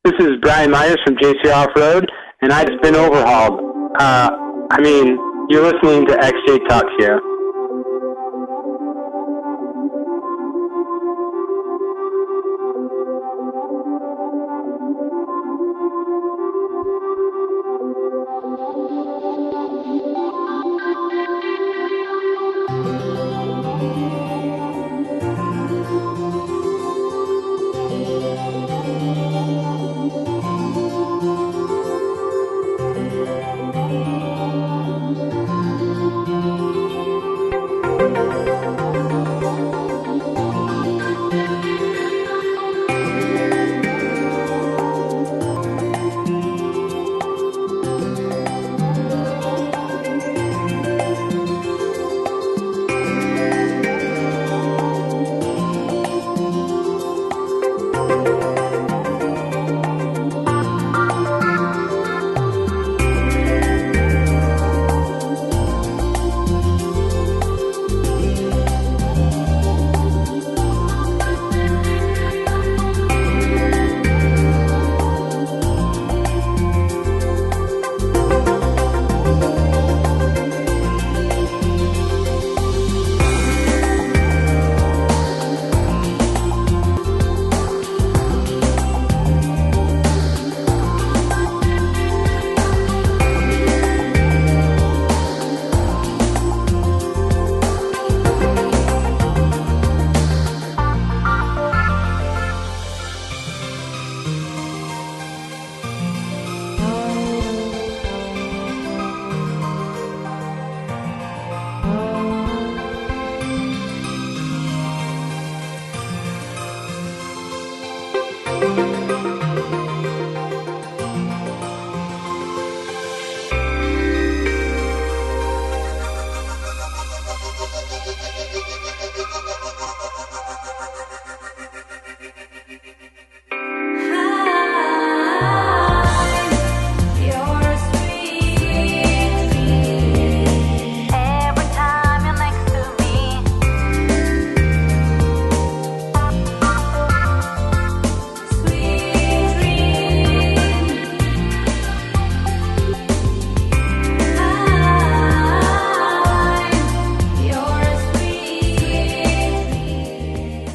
This is Brian Myers from JC Off-Road, and I've been overhauled. You're listening to XJ Talk Show.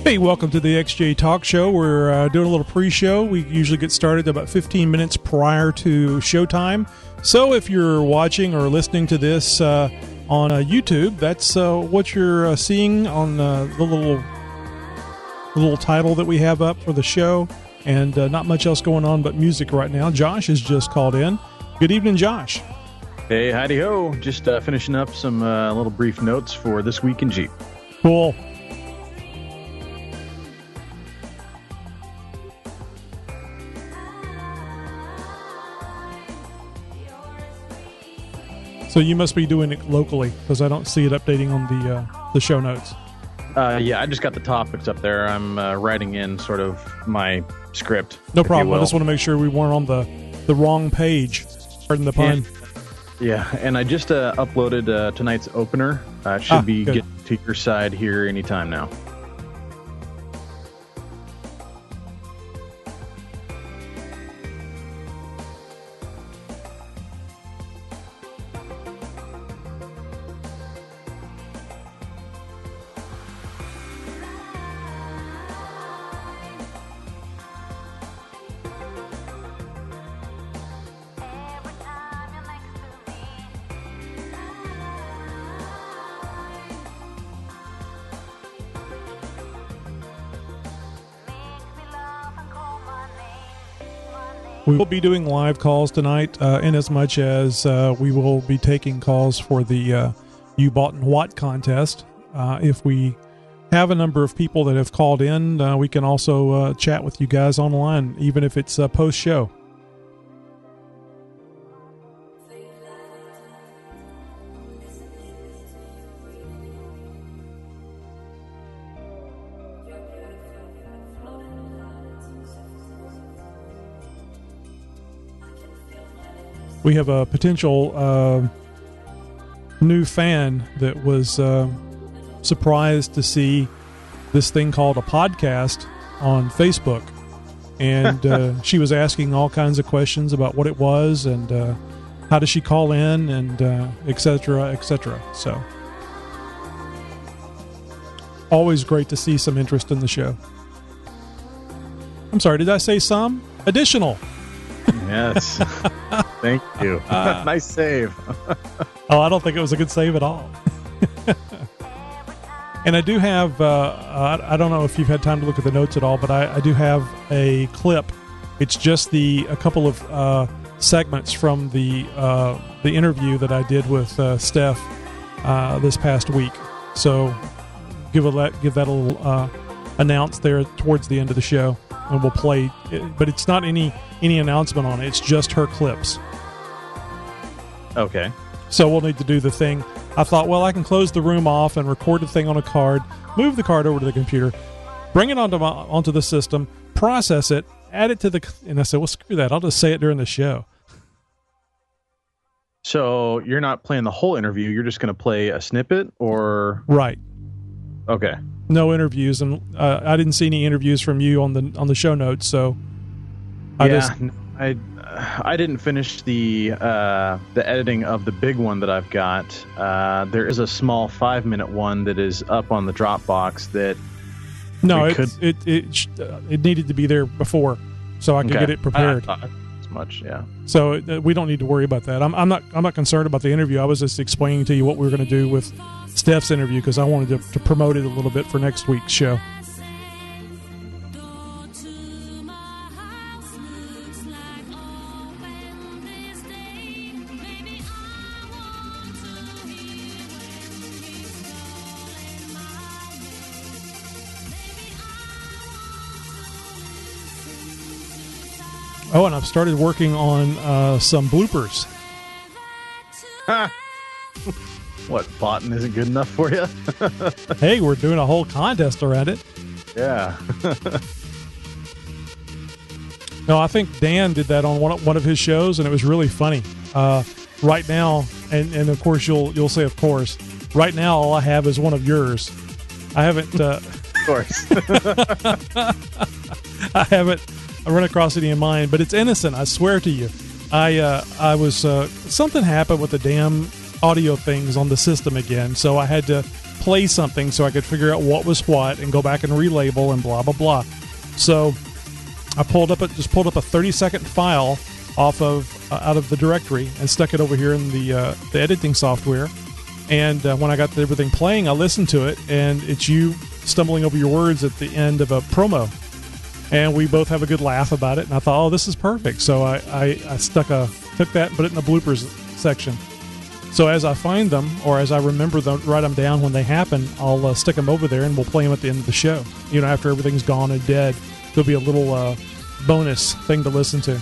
Hey, welcome to the XJ Talk Show. We're doing a little pre-show. We usually get started about 15 minutes prior to showtime. So if you're watching or listening to this on YouTube. That's what you're seeing on the little title that we have up for the show, and not much else going on but music right now. Josh has just called in. Good evening, Josh. Hey, howdy ho. Just finishing up some little brief notes for This Week in Jeep. Cool. So you must be doing it locally, because I don't see it updating on the show notes. Yeah, I just got the topics up there. I'm writing in sort of my script. No problem. I just want to make sure we weren't on the wrong page. Pardon the pun. Yeah, and I just uploaded tonight's opener. Should be good. getting to your side here anytime now. We will be doing live calls tonight, in as much as we will be taking calls for the You Bought and What contest. If we have a number of people that have called in, we can also chat with you guys online, even if it's post-show. We have a potential new fan that was surprised to see this thing called a podcast on Facebook. And she was asking all kinds of questions about what it was and how does she call in and et cetera, et cetera. So always great to see some interest in the show. I'm sorry, did I say some? Additional. Yes. Thank you. Nice save. Oh, I don't think it was a good save at all. And I do have, I don't know if you've had time to look at the notes at all, but I do have a clip. It's just a couple of segments from the interview that I did with Steph this past week. So give that a little announce there towards the end of the show, and we'll play it, but it's not any announcement on it. It's just her clips. Okay. So we'll need to do the thing. I thought, well, I can close the room off and record the thing on a card, move the card over to the computer, bring it onto the system, process it, add it to the... And I said, well, screw that. I'll just say it during the show. So you're not playing the whole interview. You're just going to play a snippet, or... Right. Okay. No interviews, and I didn't see any interviews from you on the show notes, so... I didn't finish the editing of the big one that I've got. There is a small 5-minute one that is up on the Dropbox that. No, it needed to be there before, so I could get it prepared. As much, yeah. So we don't need to worry about that. I'm not concerned about the interview. I was just explaining to you what we were going to do with Steph's interview because I wanted to promote it a little bit for next week's show. Oh, and I've started working on some bloopers. What, botting isn't good enough for you? Hey, we're doing a whole contest around it. Yeah. No, I think Dan did that on one of his shows, and it was really funny. Right now, and of course you'll say, of course. Right now, all I have is one of yours. I haven't. Of course. I haven't run across any of mine, but it's innocent. I swear to you. I was something happened with the damn audio things on the system again, so I had to play something so I could figure out what was what and go back and relabel and blah blah blah. So I pulled up a 30-second file off of out of the directory and stuck it over here in the editing software, And when I got everything playing, I listened to it, and it's you stumbling over your words at the end of a promo. And we both have a good laugh about it. And I thought, oh, this is perfect. So I took that and put it in the bloopers section. So as I find them, or as I remember them, write them down when they happen, I'll stick them over there, and we'll play them at the end of the show. You know, after everything's gone and dead, there'll be a little bonus thing to listen to.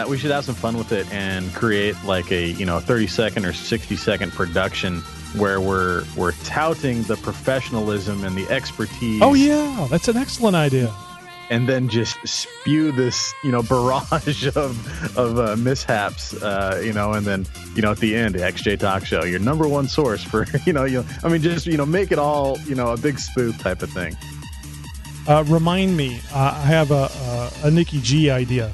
We should have some fun with it and create like a 30-second or 60-second production where we're touting the professional,ism and the expertise. Oh yeah, that's an excellent idea. And then just spew this, barrage of mishaps, and then, at the end, the XJ Talk Show, your number one source for, make it all, a big spoof type of thing. Remind me, I have a Nikki G idea.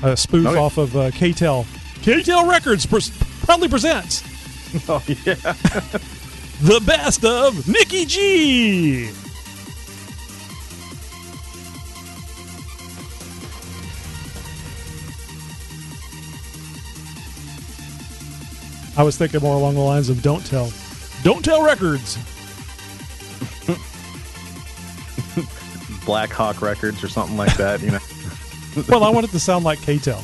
A spoof off of K-Tel. K-Tel Records proudly presents. Oh, yeah. The best of Nikki G. I was thinking more along the lines of Don't Tell. Don't Tell Records. Black Hawk Records or something like that, Well, I want it to sound like K-Tel.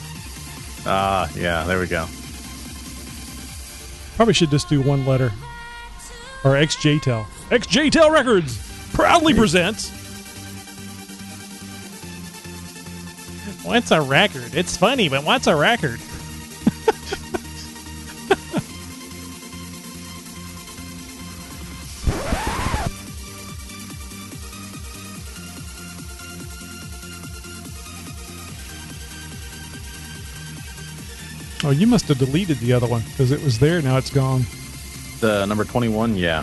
Yeah, there we go. Probably should just do one letter. Or XJTel. XJTel Records proudly presents. What's a record? It's funny, but what's a record? Oh, you must have deleted the other one because it was there. Now it's gone. The number 21, yeah.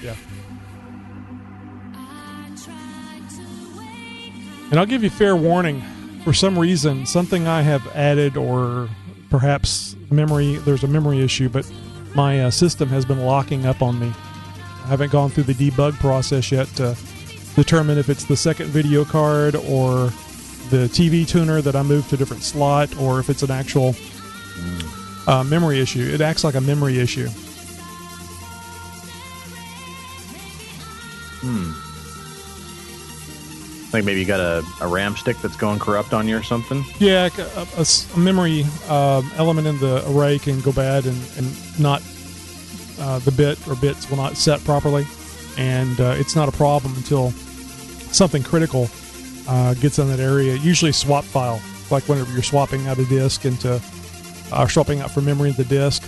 And I'll give you fair warning. For some reason, something I have added, or perhaps there's a memory issue, but my system has been locking up on me. I haven't gone through the debug process yet to determine if it's the second video card or the TV tuner that I moved to a different slot, or if it's an actual memory issue. It acts like a memory issue. Like maybe you got a RAM stick that's going corrupt on you or something? Yeah, a memory element in the array can go bad, and not the bit or bits will not set properly. And it's not a problem until something critical gets in that area. Usually swap file, like whenever you're swapping out a disk into swapping out from memory into disk,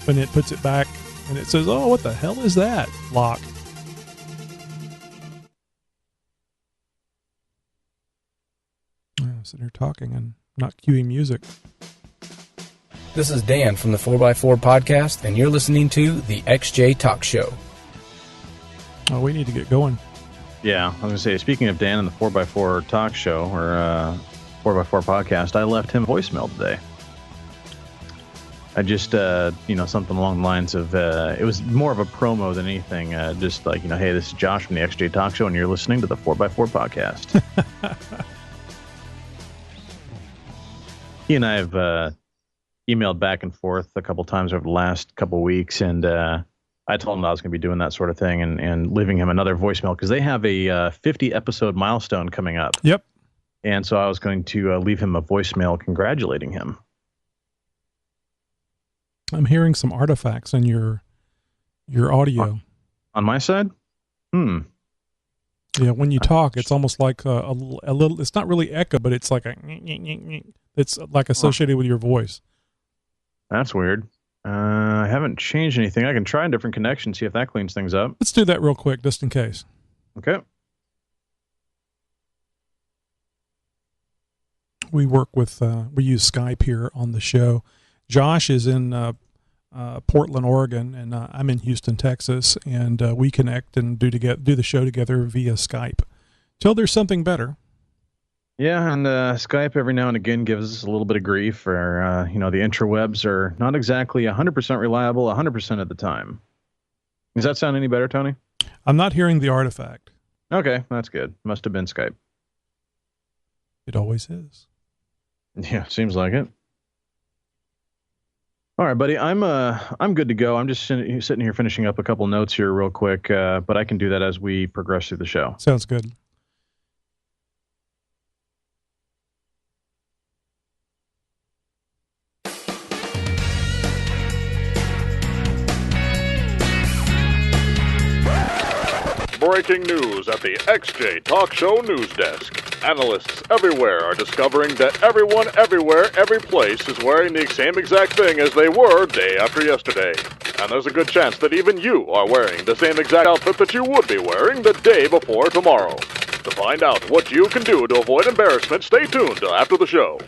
when it puts it back and it says, oh, what the hell is that? Lock. Sitting here talking and not cueing music. This is Dan from the 4x4 podcast, and you're listening to the XJ Talk Show. Oh, we need to get going. Yeah, I was going to say, speaking of Dan and the 4x4 Talk Show, or 4x4 podcast, I left him a voicemail today. I just, something along the lines of, it was more of a promo than anything. Just like, hey, this is Josh from the XJ Talk Show, and you're listening to the 4x4 podcast. He and I have emailed back and forth a couple times over the last couple weeks, and I told him I was going to be doing that sort of thing and leaving him another voicemail because they have a 50-episode milestone coming up. Yep. And so I was going to leave him a voicemail congratulating him. I'm hearing some artifacts in your audio. On my side? Yeah, when you talk, it's almost like a little. It's not really echo, but it's like it's like associated with your voice. That's weird. I haven't changed anything. I can try a different connection, see if that cleans things up. Let's do that real quick, just in case. Okay. We work with we use Skype here on the show. Josh is in Portland, Oregon, and I'm in Houston, Texas, and we connect and do the show together via Skype till there's something better. Yeah, and Skype every now and again gives us a little bit of grief, or the interwebs are not exactly 100% reliable 100% of the time. Does that sound any better, Tony? I'm not hearing the artifact. Okay, that's good. Must have been Skype. It always is. Yeah, seems like it. All right, buddy. I'm good to go. I'm just sitting here finishing up a couple notes here real quick, but I can do that as we progress through the show. Sounds good. Breaking news at the XJ Talk Show news desk. Analysts everywhere are discovering that everyone, everywhere, every place is wearing the same exact thing as they were day after yesterday. And there's a good chance that even you are wearing the same exact outfit that you would be wearing the day before tomorrow. To find out what you can do to avoid embarrassment, stay tuned till after the show.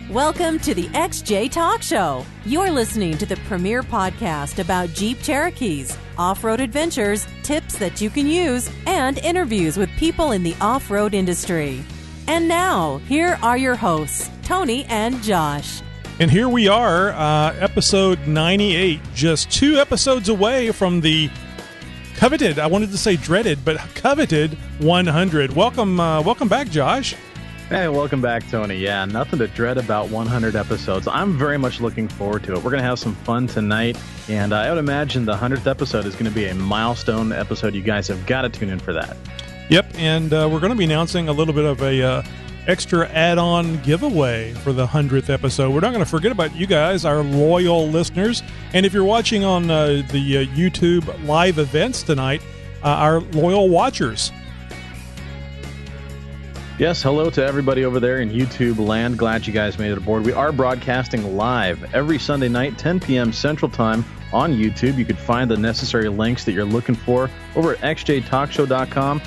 Welcome to the XJ Talk Show. You're listening to the premier podcast about Jeep Cherokees, off-road adventures, tips that you can use, and interviews with people in the off-road industry. And now, here are your hosts, Tony and Josh. And here we are, episode 98, just 2 episodes away from the coveted, I wanted to say dreaded, but coveted 100. Welcome back, Josh. Hey, welcome back, Tony. Yeah, nothing to dread about 100 episodes. I'm very much looking forward to it. We're going to have some fun tonight, and I would imagine the 100th episode is going to be a milestone episode. You guys have got to tune in for that. Yep, and we're going to be announcing a little bit of a extra add-on giveaway for the 100th episode. We're not going to forget about you guys, our loyal listeners, and if you're watching on the YouTube live events tonight, our loyal watchers. Yes, hello to everybody over there in YouTube land. Glad you guys made it aboard. We are broadcasting live every Sunday night, 10 p.m. Central Time on YouTube. You could find the necessary links that you're looking for over at xjtalkshow.com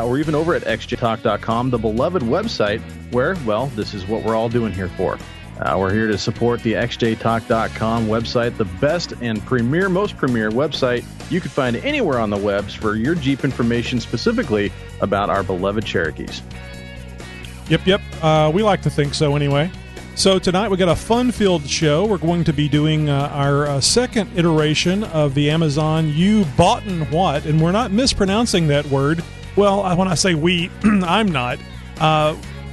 or even over at xjtalk.com, the beloved website where, well, this is what we're all doing here for. We're here to support the xjtalk.com website, the best and most premier website you could find anywhere on the webs for your Jeep information, specifically about our beloved Cherokees. Yep. We like to think so anyway. So tonight we got a fun-filled show. We're going to be doing our second iteration of the Amazon You Boughten What, and we're not mispronouncing that word. Well, when I say we, I'm not.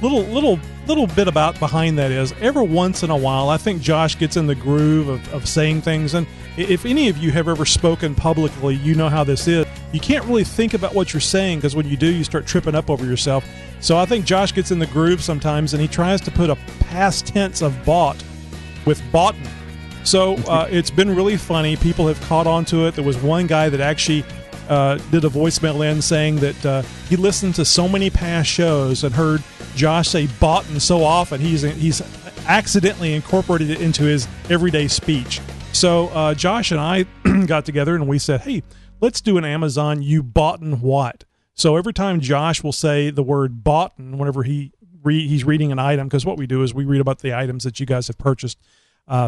Little bit about behind that is every once in a while, I think Josh gets in the groove of saying things, and if any of you have ever spoken publicly, you know how this is. You can't really think about what you're saying because when you do, you start tripping up over yourself. So I think Josh gets in the groove sometimes, and he tries to put a past tense of bought with boughten. So it's been really funny. People have caught on to it. There was one guy that actually did a voicemail in saying that he listened to so many past shows and heard Josh say boughten so often, he's accidentally incorporated it into his everyday speech. So Josh and I got together and we said, hey, let's do an Amazon You Boughten What. So every time Josh will say the word boughten whenever he's reading an item, because what we do is we read about the items that you guys have purchased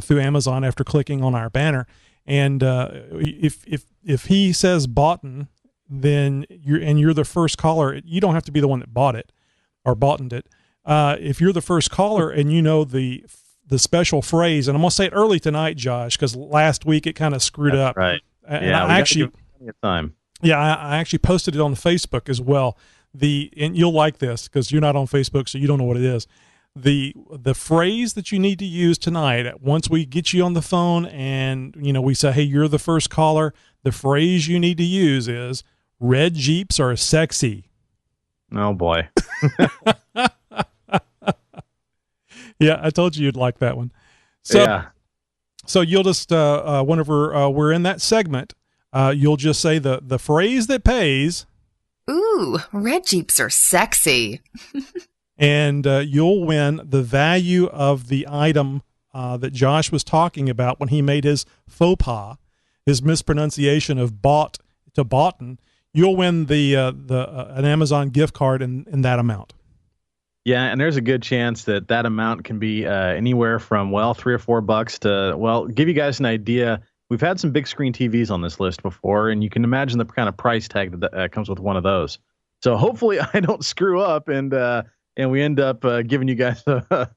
through Amazon after clicking on our banner. And if he says boughten, then you're the first caller. You don't have to be the one that bought it or boughtened it. If you're the first caller and you know the special phrase, and I'm gonna say it early tonight, Josh, because last week it kind of screwed up. Right. And I actually plenty of time. Yeah, I actually posted it on Facebook as well. And you'll like this because you're not on Facebook, so you don't know what it is. The phrase that you need to use tonight, once we get you on the phone and we say, hey, you're the first caller, the phrase you need to use is red Jeeps are sexy. Oh boy. Yeah, I told you you'd like that one. So, yeah. So you'll just whenever we're in that segment, you'll just say the phrase that pays. Ooh, red Jeeps are sexy. And you'll win the value of the item that Josh was talking about when he made his faux pas, his mispronunciation of bought to boughten. You'll win an Amazon gift card in that amount. Yeah, and there's a good chance that amount can be anywhere from, well, $3 or $4 to, well, give you guys an idea. We've had some big screen TVs on this list before, and you can imagine the kind of price tag that comes with one of those. So hopefully I don't screw up and we end up giving you guys a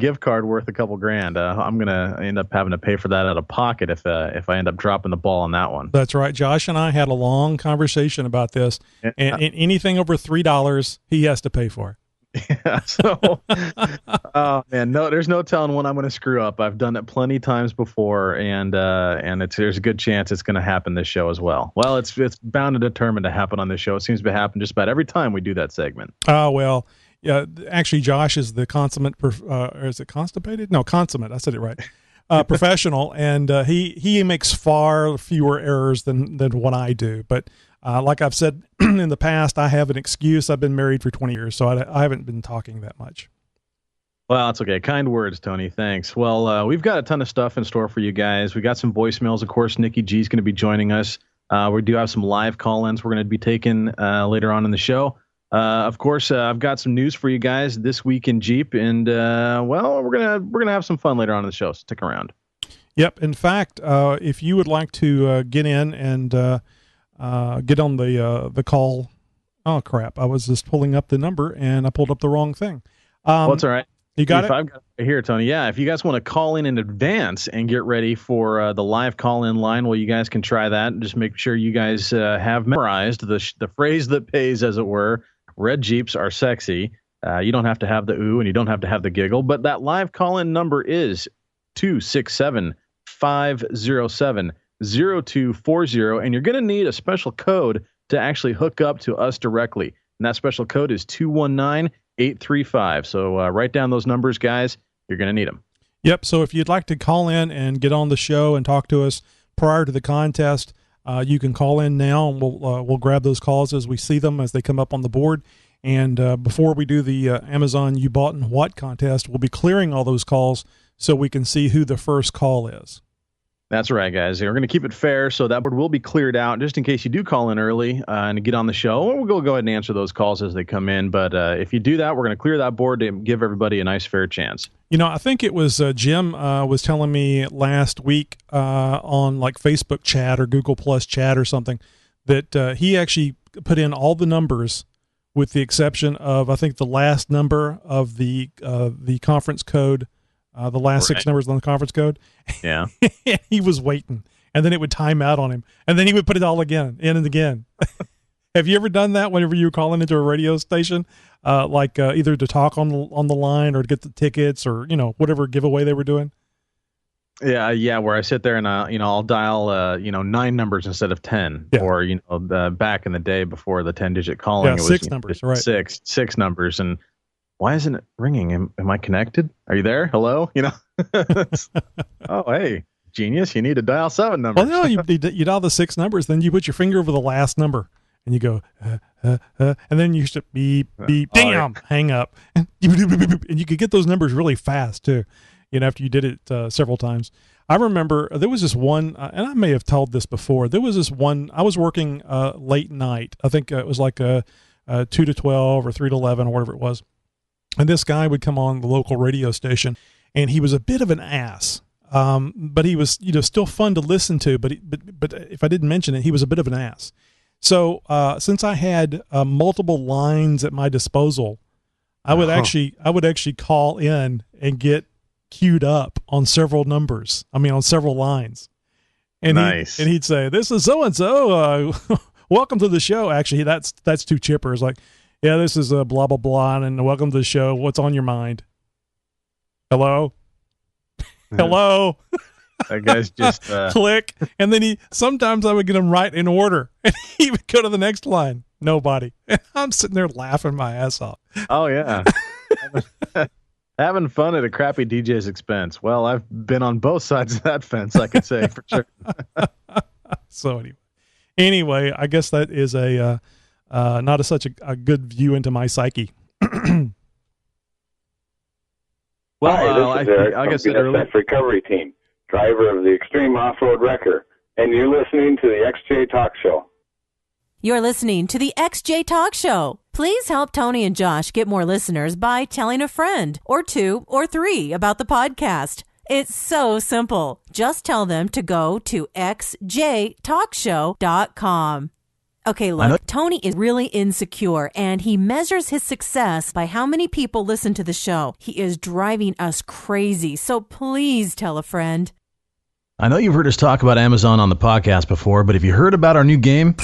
gift card worth a couple grand. I'm going to end up having to pay for that out of pocket if I end up dropping the ball on that one. That's right. Josh and I had a long conversation about this, and anything over $3 he has to pay for. Yeah, so, oh man, no, there's no telling when I'm going to screw up. I've done it plenty times before, and there's a good chance it's going to happen this show as well. Well, it's bound and determined to happen on this show. It seems to happen just about every time we do that segment. Oh, well, yeah, actually, Josh is the consummate, or is it constipated? No, consummate. I said it right. Professional, and he makes far fewer errors than what I do. But like I've said in the past, I have an excuse. I've been married for 20 years, so I haven't been talking that much. Well, that's okay. Kind words, Tony. Thanks. Well, we've got a ton of stuff in store for you guys. We got some voicemails. Of course, Nikki G is going to be joining us. We do have some live call-ins we're going to be taking later on in the show. Of course, I've got some news for you guys this week in Jeep, and well, we're gonna have some fun later on in the show. So stick around. Yep. In fact, if you would like to get in and get on the call, oh crap! I was just pulling up the number and I pulled up the wrong thing. Well, it's all right. You got it? I've got it here, Tony. Yeah, if you guys want to call in advance and get ready for the live call-in line, well, you guys can try that. Just make sure you guys have memorized the phrase that pays, as it were. Red Jeeps are sexy. You don't have to have the ooh and you don't have to have the giggle, but that live call-in number is 267-507-0240, and you're going to need a special code to actually hook up to us directly. And that special code is 219-835. So write down those numbers, guys. You're going to need them. Yep. So if you'd like to call in and get on the show and talk to us prior to the contest, you can call in now, and we'll grab those calls as we see them, as they come up on the board. And before we do the Amazon You Bought and What contest, we'll be clearing all those calls so we can see who the first call is. That's right, guys. We're going to keep it fair, so that board will be cleared out just in case you do call in early and get on the show. We'll go ahead and answer those calls as they come in. But if you do that, we're going to clear that board to give everybody a nice, fair chance. You know, I think it was Jim was telling me last week on like Facebook chat or Google Plus chat or something that he actually put in all the numbers with the exception of, I think, the last number of the conference code. The last 6 numbers on the conference code. Yeah. He was waiting, and then it would time out on him, and then he would put it all again, in and again. Have you ever done that whenever you were calling into a radio station, either to talk on the line or to get the tickets or, whatever giveaway they were doing? Yeah. Where I sit there and, I'll dial, 9 numbers instead of 10 or, back in the day before the 10-digit calling. Yeah, it was 6 numbers, right. Six numbers. And why isn't it ringing? Am I connected? Are you there? Hello? Oh, hey, genius. You need to dial 7 numbers. Well, no, you dial the 6 numbers, then you put your finger over the last number and you go, and then you should beep, damn, hang up. And you could get those numbers really fast too, after you did it several times. I remember there was this one, and I may have told this before. There was this one, I was working late night. I think it was like 2 to 12 or 3 to 11 or whatever it was. And this guy would come on the local radio station, and he was a bit of an ass. But he was, still fun to listen to. But if I didn't mention it, he was a bit of an ass. So since I had multiple lines at my disposal, I would actually call in and get queued up on several numbers. on several lines. And nice. He'd say, "This is so and so. Welcome to the show." Actually, that's too chipper. It's like, "Yeah, this is a blah, blah, blah, and welcome to the show. What's on your mind?" Hello? Hello? That guy's just... Click. And then sometimes I would get him right in order. And he would go to the next line. Nobody. And I'm sitting there laughing my ass off. Oh, yeah. Having fun at a crappy DJ's expense. Well, I've been on both sides of that fence, I could say, for sure. So anyway, I guess that is not such a good view into my psyche. Well, hi, this is Eric from BSF Recovery Team, driver of the Extreme Off-Road Wrecker, and you're listening to the XJ Talk Show. You're listening to the XJ Talk Show. Please help Tony and Josh get more listeners by telling a friend or 2 or 3 about the podcast. It's so simple. Just tell them to go to xjtalkshow.com. Okay, look, Tony is really insecure, and he measures his success by how many people listen to the show. He is driving us crazy, so please tell a friend. I know you've heard us talk about Amazon on the podcast before, but have you heard about our new game?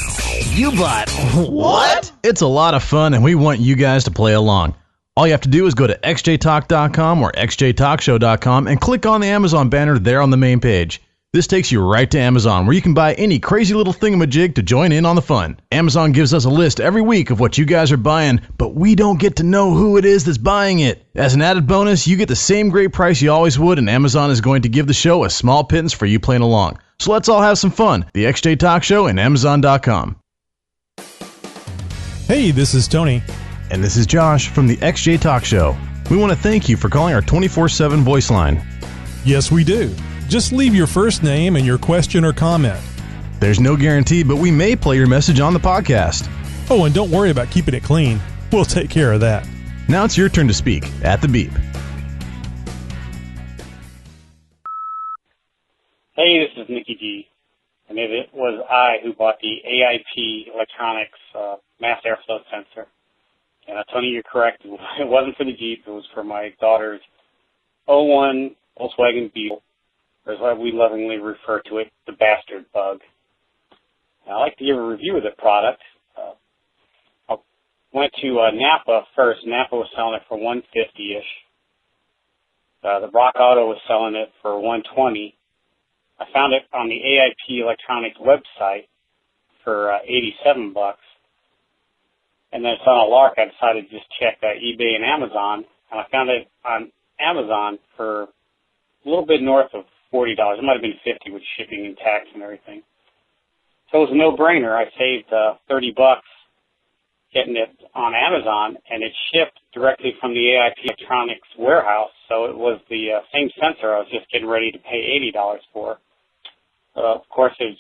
You Bought What? It's a lot of fun, and we want you guys to play along. All you have to do is go to xjtalk.com or xjtalkshow.com and click on the Amazon banner there on the main page. This takes you right to Amazon, where you can buy any crazy little thingamajig to join in on the fun. Amazon gives us a list every week of what you guys are buying, but we don't get to know who it is that's buying it. As an added bonus, you get the same great price you always would, and Amazon is going to give the show a small pittance for you playing along. So let's all have some fun. The XJ Talk Show and Amazon.com. Hey, this is Tony. And this is Josh from the XJ Talk Show. We want to thank you for calling our 24/7 voice line. Yes, we do. Just leave your first name and your question or comment. There's no guarantee, but we may play your message on the podcast. Oh, and don't worry about keeping it clean. We'll take care of that. Now it's your turn to speak at the beep. Hey, this is Nikki G. And it was I who bought the AIP Electronics mass airflow sensor. And Tony, you're correct. It wasn't for the Jeep. It was for my daughter's 01 Volkswagen Beetle, or as we lovingly refer to it, the bastard bug. Now, I'd like to give a review of the product. I went to Napa first. Napa was selling it for $150-ish. The Rock Auto was selling it for $120. I found it on the AIP Electronics website for $87. And then it's on a lark. I decided to just check eBay and Amazon, and I found it on Amazon for a little bit north of $40. It might have been $50 with shipping and tax and everything. So it was a no-brainer. I saved $30 getting it on Amazon, and it shipped directly from the AIP Electronics warehouse. So it was the same sensor I was just getting ready to pay $80 for. Of course, it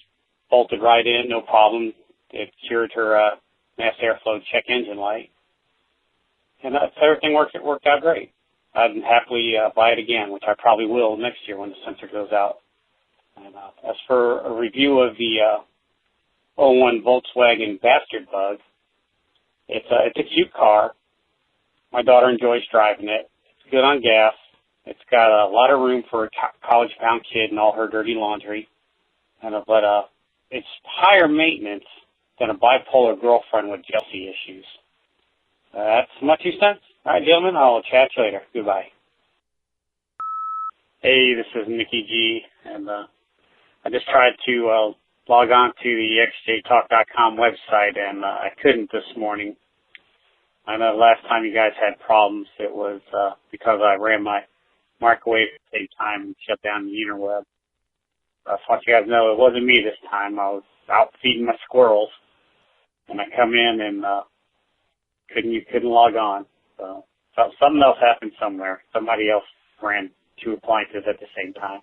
bolted right in, no problem. It cured her mass airflow check engine light, and everything worked out great. I'd happily buy it again, which I probably will next year when the sensor goes out. And as for a review of the 01 Volkswagen Bastard Bug, it's a cute car. My daughter enjoys driving it. It's good on gas. It's got a lot of room for a college-bound kid and all her dirty laundry. But it's higher maintenance than a bipolar girlfriend with jealousy issues. That's my 2 cents. All right, gentlemen, I'll chat you later. Goodbye. Hey, this is Mickey G, and I just tried to log on to the xjtalk.com website, and I couldn't this morning. I know last time you guys had problems, it was because I ran my microwave at the same time and shut down the interweb. I just want you guys to know it wasn't me this time. I was out feeding my squirrels, and I come in and couldn't log on. So something else happened somewhere. Somebody else ran 2 appliances at the same time.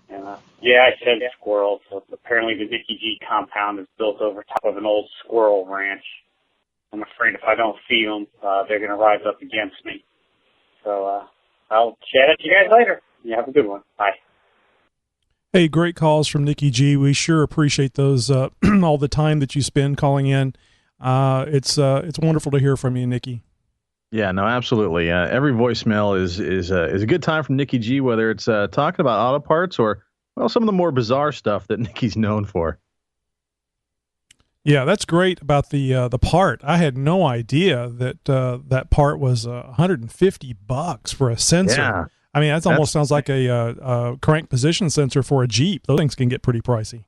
And yeah, I said squirrels. So apparently the Nicky G compound is built over top of an old squirrel ranch. I'm afraid if I don't feed them, they're going to rise up against me. So I'll chat at you guys later. You have a good one. Bye. Hey, great calls from Nikki G. We sure appreciate those all the time that you spend calling in. It's wonderful to hear from you, Nikki. Yeah, no, absolutely. Every voicemail is a good time from Nikki G, whether it's talking about auto parts or, well, some of the more bizarre stuff that Nikki's known for. Yeah, that's great about the part. I had no idea that that part was $150 for a sensor. Yeah. I mean, that almost sounds like a crank position sensor for a Jeep. Those things can get pretty pricey.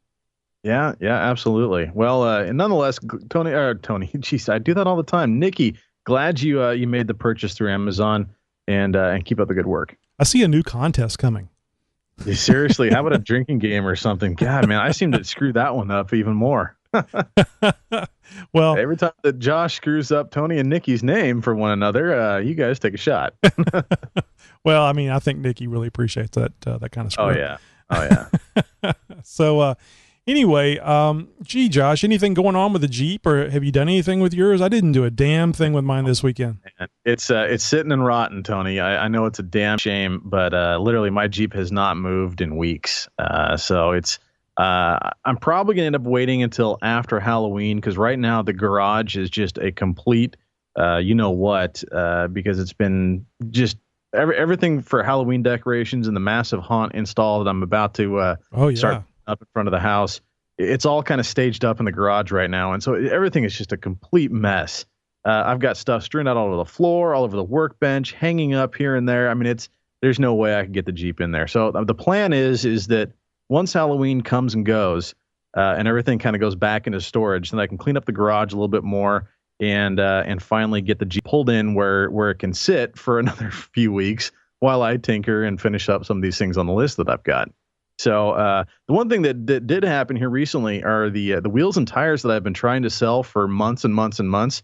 Yeah, absolutely. Well, and nonetheless, Tony, geez, I do that all the time. Nikki, glad you made the purchase through Amazon, and keep up the good work. I see a new contest coming. Seriously, how about a drinking game or something? God, man, I seem to screw that one up even more. Well, every time that Josh screws up Tony and Nikki's name for one another, you guys take a shot. Well, I mean, I think Nikki really appreciates that kind of screw. Oh yeah. So anyway, gee, Josh, anything going on with the Jeep, or have you done anything with yours? I didn't do a damn thing with mine this weekend. It's sitting and rotten, Tony. I know it's a damn shame, but literally my Jeep has not moved in weeks. So it's I'm probably gonna end up waiting until after Halloween, because right now the garage is just a complete you know what, because it's been just everything for Halloween decorations and the massive haunt install that I'm about to start up in front of the house. It's all kind of staged up in the garage right now, and so everything is just a complete mess. I've got stuff strewn out all over the floor, all over the workbench, hanging up here and there. I mean, there's no way I could get the Jeep in there. So the plan is that once Halloween comes and goes, and everything kind of goes back into storage, then I can clean up the garage a little bit more and finally get the Jeep pulled in where it can sit for another few weeks while I tinker and finish up some of these things on the list that I've got. So the one thing that did happen here recently are the wheels and tires that I've been trying to sell for months and months and months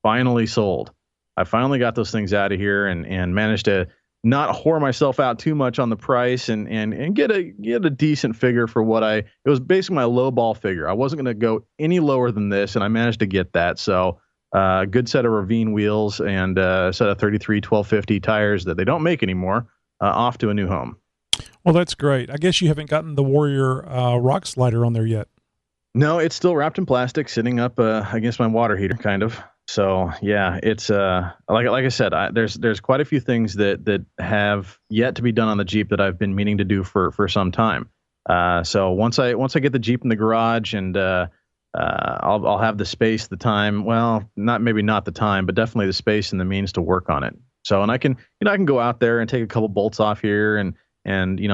finally sold. I finally got those things out of here and managed to not whore myself out too much on the price and get a decent figure for what it was basically my low ball figure. I wasn't going to go any lower than this, and I managed to get that. So a good set of Ravine wheels and a set of 33 1250 tires that they don't make anymore, off to a new home. Well, that's great. I guess you haven't gotten the Warrior rock slider on there yet. No, it's still wrapped in plastic, sitting up against my water heater, kind of. So yeah, it's like I said, there's quite a few things that have yet to be done on the Jeep that I've been meaning to do for some time. So once I get the Jeep in the garage and I'll have the space, the time. Well, not the time, but definitely the space and the means to work on it. So and I can go out there and take a couple bolts off here and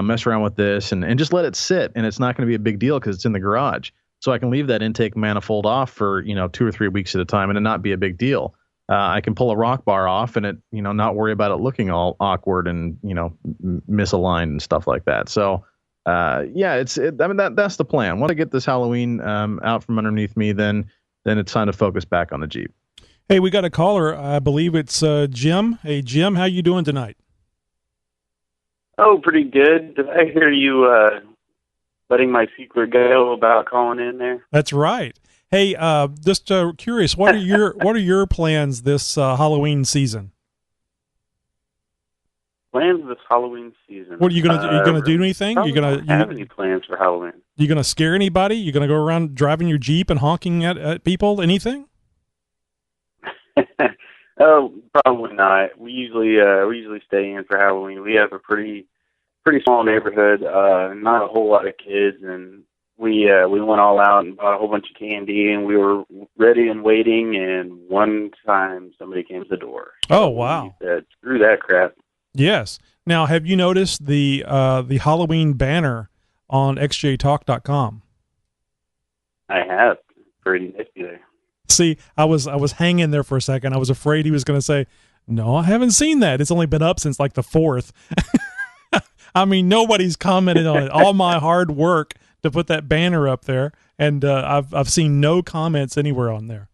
mess around with this and just let it sit, and it's not going to be a big deal because it's in the garage. So I can leave that intake manifold off for 2 or 3 weeks at a time and it not be a big deal. I can pull a rock bar off and it not worry about it looking all awkward and misaligned and stuff like that. So that's the plan. Once I get this Halloween out from underneath me, then it's time to focus back on the Jeep. Hey, we got a caller. I believe it's Jim. Hey, Jim, how you doing tonight? Oh, pretty good. Did I hear you letting my secret go about calling in there? That's right. Hey, just curious, what are your plans this Halloween season? Plans this Halloween season. What are you gonna do anything? I don't have any plans for Halloween. You gonna scare anybody? You gonna go around driving your Jeep and honking at people? Anything? Oh, probably not. We usually stay in for Halloween. We have a pretty small neighborhood, not a whole lot of kids, and we went all out and bought a whole bunch of candy, and we were ready and waiting, and one time somebody came to the door. Oh, wow. We said, screw that crap. Yes. Now, have you noticed the Halloween banner on xjtalk.com? I have. Pretty nifty there. See, I was hanging there for a second. I was afraid he was going to say, no, I haven't seen that. It's only been up since like the 4th. I mean, nobody's commented on it. All my hard work to put that banner up there, and I've seen no comments anywhere on there.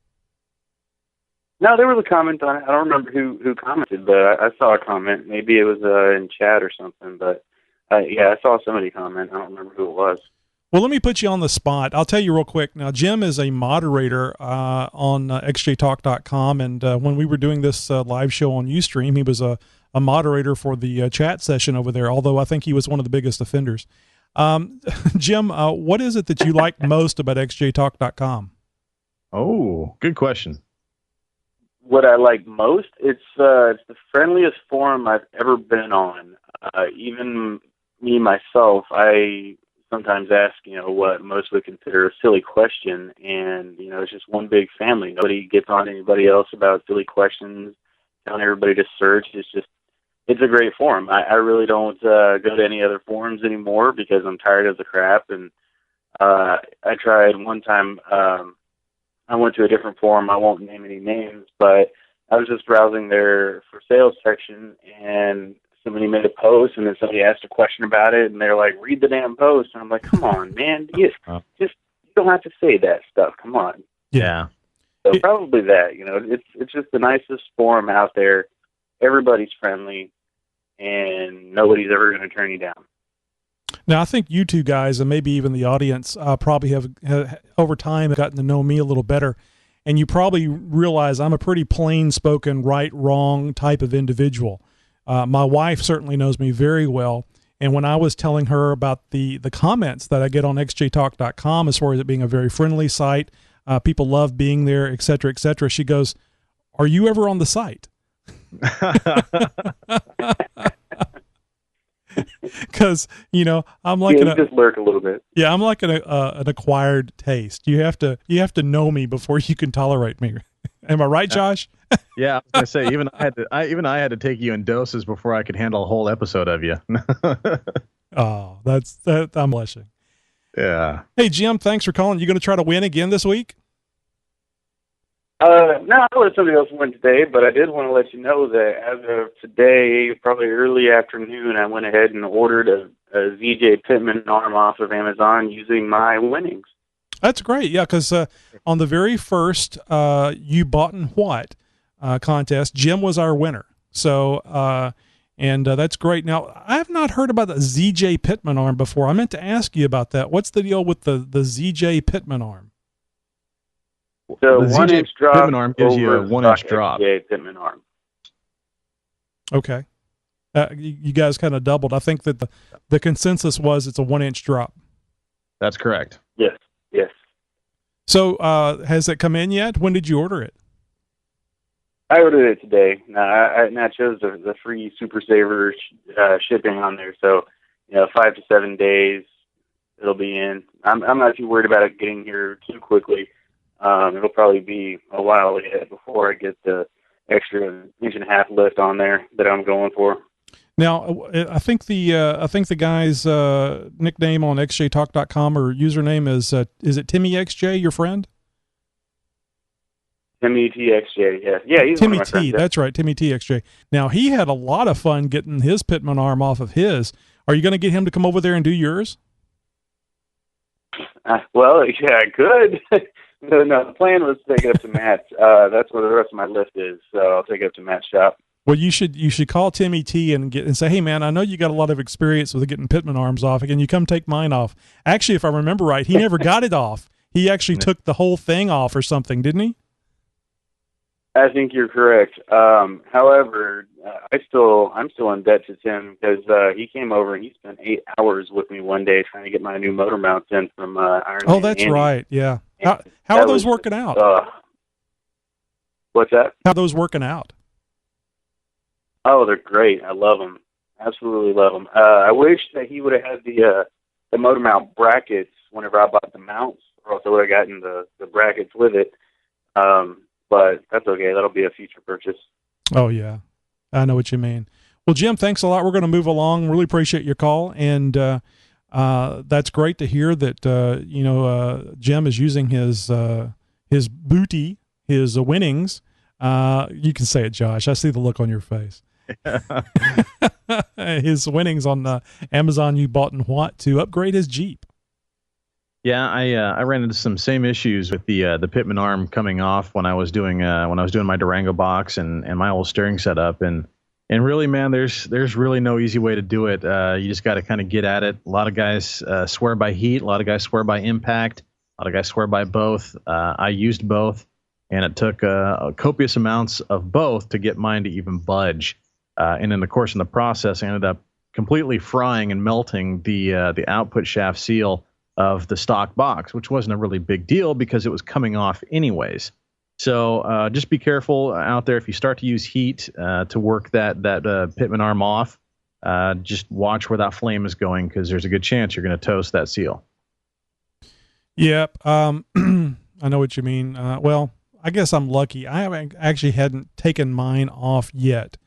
No, there was a comment on it. I don't remember who commented, but I saw a comment. Maybe it was in chat or something. But yeah, I saw somebody comment. I don't remember who it was. Well, let me put you on the spot. I'll tell you real quick. Now, Jim is a moderator on xjtalk.com, and when we were doing this live show on Ustream, he was a moderator for the chat session over there, although I think he was one of the biggest offenders. Jim, what is it that you like most about xjtalk.com? Oh, good question. What I like most, it's the friendliest forum I've ever been on. Even me, myself, I sometimes ask, what most would consider a silly question, and, it's just one big family. Nobody gets on anybody else about silly questions, telling everybody to search. It's a great forum. I really don't go to any other forums anymore because I'm tired of the crap, and I tried one time, I went to a different forum. I won't name any names, but I was just browsing their for sales section, and somebody made a post, and then somebody asked a question about it, and they're like, read the damn post. And I'm like, come on, man. You don't have to say that stuff. Come on. Yeah. So probably that, it's just the nicest forum out there. Everybody's friendly, and nobody's ever going to turn you down. Now, I think you two guys, and maybe even the audience, probably have over time gotten to know me a little better, and you probably realize I'm a pretty plain-spoken, right-wrong type of individual. My wife certainly knows me very well, and when I was telling her about the comments that I get on xjtalk.com as far as it being a very friendly site, people love being there, et cetera, she goes, are you ever on the site? Because I'm like just lurk a little bit. Yeah, I'm like an acquired taste. You have to know me before you can tolerate me. Am I right, Josh? Yeah, I was gonna say even I had to take you in doses before I could handle a whole episode of you. Oh, I'm blushing. Yeah. Hey, Jim, thanks for calling. You going to try to win again this week? No, I let somebody else win today, but I did want to let you know that as of today, probably early afternoon, I went ahead and ordered a ZJ Pittman arm off of Amazon using my winnings. That's great. Yeah, because on the very first You Bought and What contest, Jim was our winner. So, that's great. Now, I have not heard about the ZJ Pittman arm before. I meant to ask you about that. What's the deal with the ZJ Pittman arm? So the 1 ZJ inch drop Pittman arm gives you a 1 inch drop. XJ Pittman arm. Okay. You guys kind of doubled. I think that the consensus was it's a 1 inch drop. That's correct. Yes. So has it come in yet? When did you order it? I ordered it today. I chose the free Super Saver shipping on there. So, 5 to 7 days it'll be in. I'm not too worried about it getting here too quickly. It'll probably be a while yet before I get the extra 1.5 inch lift on there that I'm going for. Now, I think the guy's nickname on xjtalk.com or username is it Timmy XJ, your friend? Timmy TXJ, yes. Yeah, he's Timmy one of my friends. That's right, Timmy TXJ. Now, he had a lot of fun getting his Pittman arm off of his. Are you going to get him to come over there and do yours? Well, yeah, I could. No, the plan was to take it up to Matt. That's where the rest of my list is, so I'll take it up to Matt's shop. Well, you should call Timmy T and say, hey man, I know you got a lot of experience with getting Pittman arms off. Can you come take mine off? Actually, if I remember right, he never got it off. He actually took the whole thing off or something, didn't he? I think you're correct. However, I'm still in debt to Tim because he came over and he spent 8 hours with me one day trying to get my new motor mounts in from Iron Man. Oh, that's Andy. right. Yeah. How are those working out? What's that? How are those working out? Oh, they're great. I love them. Absolutely love them. I wish that he would have had the motor mount brackets whenever I bought the mounts, or else I would have gotten the brackets with it. But that's okay. That'll be a future purchase. Oh, yeah. I know what you mean. Well, Jim, thanks a lot. We're going to move along. Really appreciate your call. And that's great to hear that, Jim is using his booty, his winnings. You can say it, Josh. I see the look on your face. His winnings on Amazon You Bought and What to upgrade his Jeep. Yeah, I ran into some same issues with the Pittman arm coming off when I was doing my Durango box and my old steering setup and really, man, there's really no easy way to do it. You just got to kind of get at it. A lot of guys swear by heat, a lot of guys swear by impact, a lot of guys swear by both. I used both, and it took copious amounts of both to get mine to even budge. And in the course of the process, I ended up completely frying and melting the output shaft seal of the stock box, which wasn't a really big deal because it was coming off anyways. So just be careful out there. If you start to use heat to work that Pittman arm off, just watch where that flame is going because there's a good chance you're going to toast that seal. Yep. I know what you mean. Well, I guess I'm lucky. I hadn't taken mine off yet.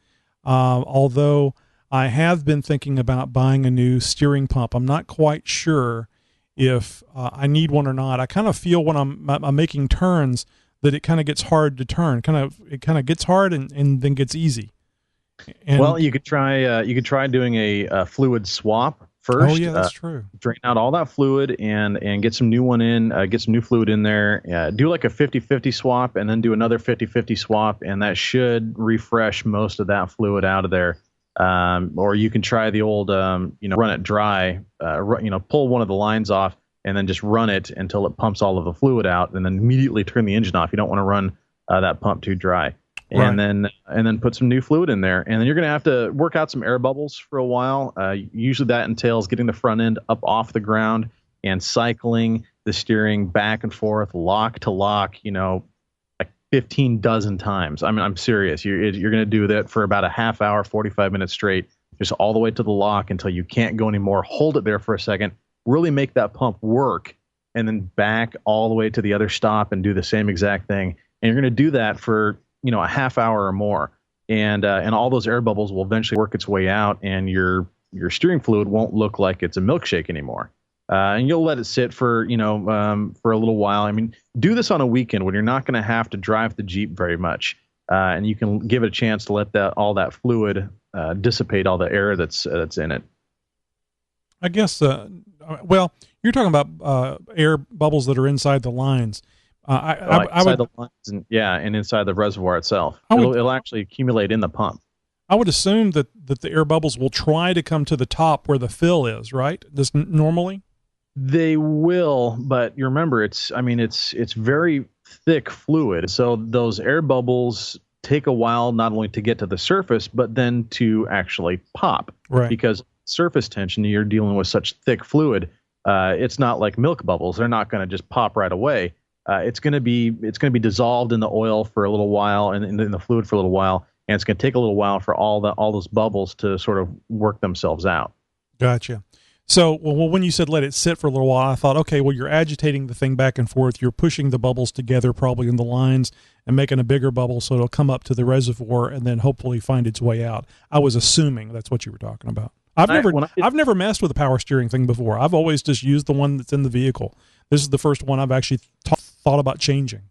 Although I have been thinking about buying a new steering pump. I'm not quite sure if I need one or not. I kind of feel when I'm making turns that it kind of gets hard to turn. It kind of gets hard and then gets easy. And, well, you could try doing a fluid swap first. Oh yeah, that's true. Drain out all that fluid and get some new one in. Get some new fluid in there. Do like a 50-50 swap and then do another 50-50 swap, and that should refresh most of that fluid out of there. Or you can try the old, run it dry. Pull one of the lines off and then just run it until it pumps all of the fluid out, and then immediately turn the engine off. You don't want to run that pump too dry. Right. And then put some new fluid in there, and then you're going to have to work out some air bubbles for a while. Usually that entails getting the front end up off the ground and cycling the steering back and forth, lock to lock, like 15 dozen times. I mean, I'm serious. You're going to do that for about a half hour, 45 minutes straight, just all the way to the lock until you can't go anymore. Hold it there for a second, really make that pump work, and then back all the way to the other stop and do the same exact thing. And you're going to do that for, a half hour or more. And all those air bubbles will eventually work its way out, and your steering fluid won't look like it's a milkshake anymore. And you'll let it sit for, for a little while. I mean, do this on a weekend when you're not going to have to drive the Jeep very much. And you can give it a chance to let all that fluid dissipate all the air that's in it. I guess, well, you're talking about air bubbles that are inside the lines. I would, the lines and inside the reservoir itself. It'll actually accumulate in the pump. I would assume that the air bubbles will try to come to the top where the fill is, right? Just normally? They will, but you remember, it's very thick fluid. So those air bubbles take a while not only to get to the surface, but then to actually pop. Right. Because surface tension, you're dealing with such thick fluid. It's not like milk bubbles. They're not going to just pop right away. It's going to be dissolved in the oil for a little while and in the fluid for a little while. And it's going to take a little while for all those bubbles to sort of work themselves out. Gotcha. So, well, when you said let it sit for a little while, I thought, okay, well, you're agitating the thing back and forth. You're pushing the bubbles together probably in the lines and making a bigger bubble so it'll come up to the reservoir and then hopefully find its way out. I was assuming that's what you were talking about. I've never messed with a power steering thing before. I've always just used the one that's in the vehicle. This is the first one I've actually thought about changing.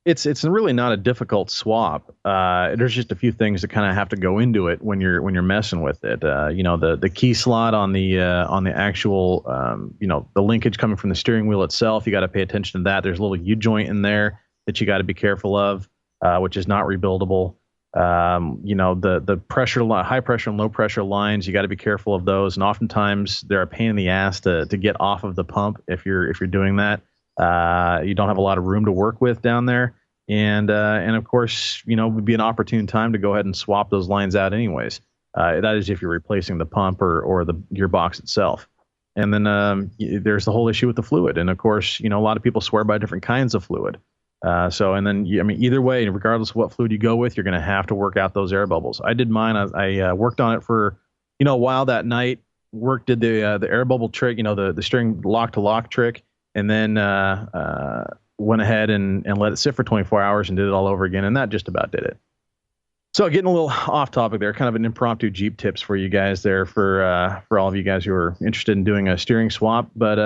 It's really not a difficult swap. There's just a few things that kind of have to go into it when you're messing with it. The key slot on the actual the linkage coming from the steering wheel itself. You got to pay attention to that. There's a little U-joint in there that you got to be careful of, which is not rebuildable. The pressure, high pressure and low pressure lines, you got to be careful of those. And oftentimes they're a pain in the ass to get off of the pump if you're doing that. You don't have a lot of room to work with down there. And of course, would be an opportune time to go ahead and swap those lines out anyways. That is if you're replacing the pump or the gearbox itself. And then there's the whole issue with the fluid. And of course, a lot of people swear by different kinds of fluid. Either way, regardless of what fluid you go with, you're going to have to work out those air bubbles. I did mine. I worked on it for, a while that night. Did the air bubble trick, the steering lock to lock trick. And then went ahead and let it sit for 24 hours and did it all over again. And that just about did it. So getting a little off topic there, kind of an impromptu Jeep tips for you guys there for all of you guys who are interested in doing a steering swap. But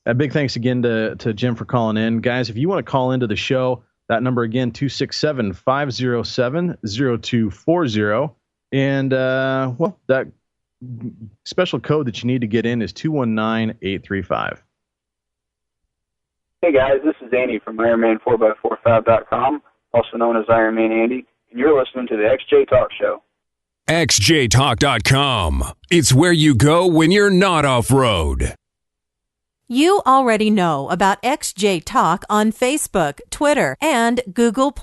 a big thanks again to Jim for calling in. Guys, if you want to call into the show, that number again, 267-507-0240. And, that special code that you need to get in is 219-835. Hey guys, this is Andy from Ironman4x45.com, also known as Ironman Andy, and you're listening to the XJ Talk Show. xjtalk.com. It's where you go when you're not off-road. You already know about XJ Talk on Facebook, Twitter, and Google+.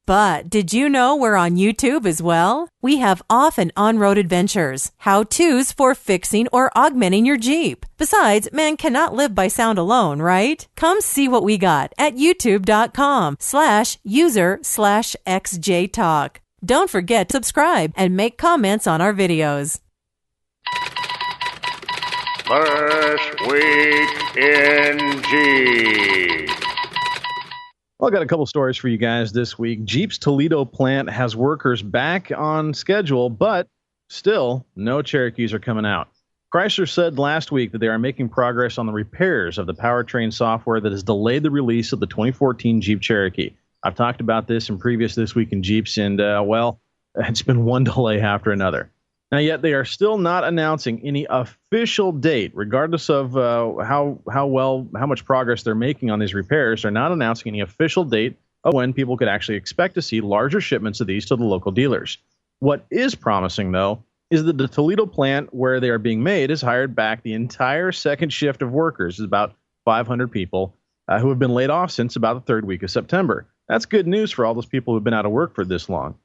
But did you know we're on YouTube as well? We have off and on-road adventures, how-tos for fixing or augmenting your Jeep. Besides, man cannot live by sound alone, right? Come see what we got at youtube.com/user/XJTalk. Don't forget to subscribe and make comments on our videos. This Week in Jeep. Well, I got a couple stories for you guys this week. Jeep's Toledo plant has workers back on schedule, but still, no Cherokees are coming out. Chrysler said last week that they are making progress on the repairs of the powertrain software that has delayed the release of the 2014 Jeep Cherokee. I've talked about this in previous This Week in Jeeps, and, it's been one delay after another. Now, yet they are still not announcing any official date, regardless of how much progress they're making on these repairs. They're not announcing any official date of when people could actually expect to see larger shipments of these to the local dealers. What is promising, though, is that the Toledo plant where they are being made has hired back the entire second shift of workers, about 500 people, who have been laid off since about the third week of September. That's good news for all those people who've been out of work for this long.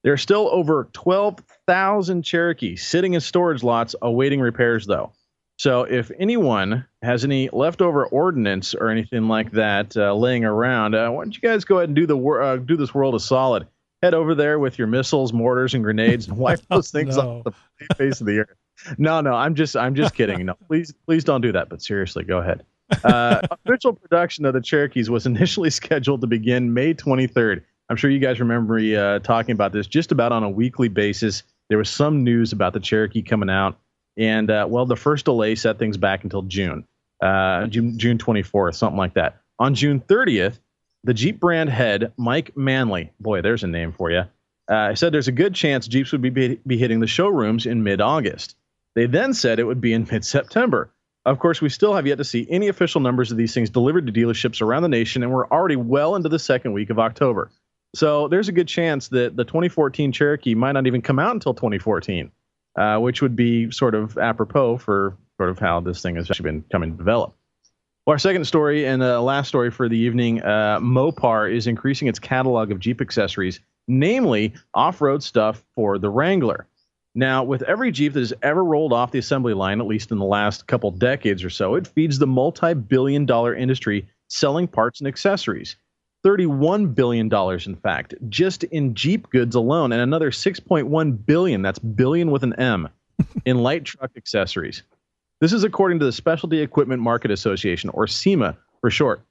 There are still over 12,000 Cherokees sitting in storage lots awaiting repairs, though. So if anyone has any leftover ordnance or anything like that laying around, why don't you guys go ahead and do this world a solid? Head over there with your missiles, mortars, and grenades and wipe those things off the face of the earth. No, I'm just kidding. No, please don't do that. But seriously, go ahead. Official production of the Cherokees was initially scheduled to begin May 23rd. I'm sure you guys remember me talking about this just about on a weekly basis. There was some news about the Cherokee coming out, and the first delay set things back until June 24th, something like that. On June 30th, the Jeep brand head, Mike Manley, boy, there's a name for you, said there's a good chance Jeeps would be hitting the showrooms in mid-August. They then said it would be in mid-September. Of course, we still have yet to see any official numbers of these things delivered to dealerships around the nation, and we're already well into the second week of October. So there's a good chance that the 2014 Cherokee might not even come out until 2014, which would be sort of apropos for sort of how this thing has actually been coming to develop. Well, our second story and last story for the evening, Mopar is increasing its catalog of Jeep accessories, namely off-road stuff for the Wrangler. Now, with every Jeep that has ever rolled off the assembly line, at least in the last couple decades or so, it feeds the multi-billion-dollar industry selling parts and accessories. $31 billion, in fact, just in Jeep goods alone, and another $6.1 billion, that's billion with an M, in light truck accessories. This is according to the Specialty Equipment Market Association, or SEMA for short.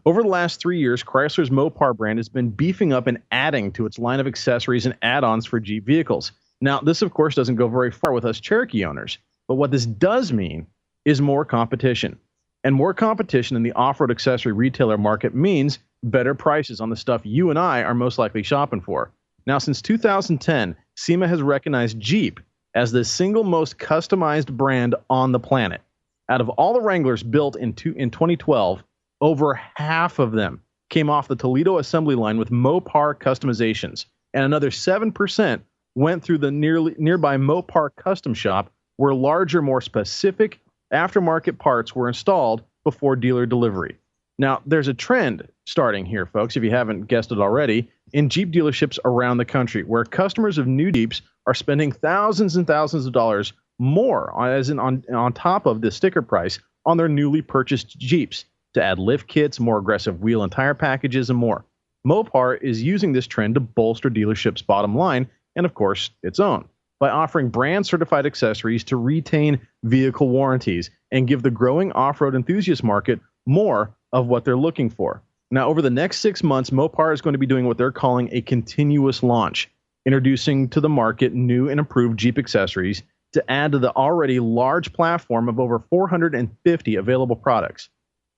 Over the last 3 years, Chrysler's Mopar brand has been beefing up and adding to its line of accessories and add-ons for Jeep vehicles. Now, this, of course, doesn't go very far with us Cherokee owners, but what this does mean is more competition. And more competition in the off-road accessory retailer market means better prices on the stuff you and I are most likely shopping for. Now, since 2010, SEMA has recognized Jeep as the single most customized brand on the planet. Out of all the Wranglers built in 2012, over half of them came off the Toledo assembly line with Mopar customizations, and another 7% went through the nearby Mopar custom shop, where larger, more specific aftermarket parts were installed before dealer delivery. Now, there's a trend starting here, folks, if you haven't guessed it already, in Jeep dealerships around the country, where customers of new Jeeps are spending thousands and thousands of dollars more, as in on top of the sticker price, on their newly purchased Jeeps to add lift kits, more aggressive wheel and tire packages, and more. Mopar is using this trend to bolster dealerships' bottom line, and of course, its own, by offering brand-certified accessories to retain vehicle warranties and give the growing off-road enthusiast market more of what they're looking for. Now, over the next 6 months, Mopar is going to be doing what they're calling a continuous launch, introducing to the market new and improved Jeep accessories to add to the already large platform of over 450 available products.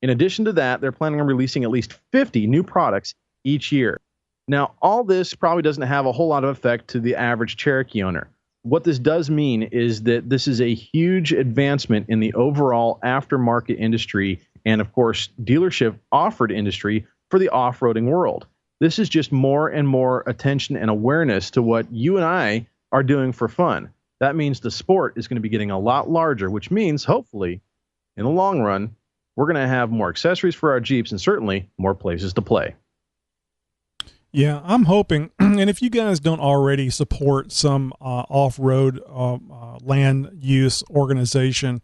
In addition to that, they're planning on releasing at least 50 new products each year. Now, all this probably doesn't have a whole lot of effect to the average Cherokee owner. What this does mean is that this is a huge advancement in the overall aftermarket industry and, of course, dealership offered industry for the off-roading world. This is just more and more attention and awareness to what you and I are doing for fun. That means the sport is going to be getting a lot larger, which means, hopefully, in the long run, we're going to have more accessories for our Jeeps and certainly more places to play. Yeah, I'm hoping, and if you guys don't already support some off-road land use organization,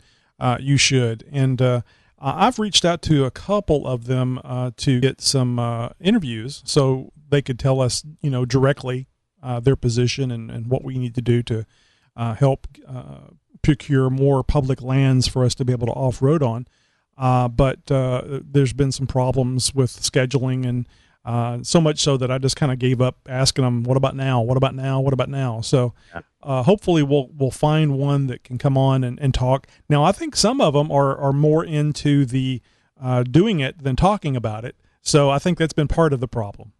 you should. And I've reached out to a couple of them to get some interviews so they could tell us, directly their position and what we need to do to help procure more public lands for us to be able to off-road on. But there's been some problems with scheduling, and so much so that I just kind of gave up asking them, what about now? What about now? What about now? So hopefully we'll find one that can come on and talk. Now, I think some of them are more into the doing it than talking about it. So I think that's been part of the problem.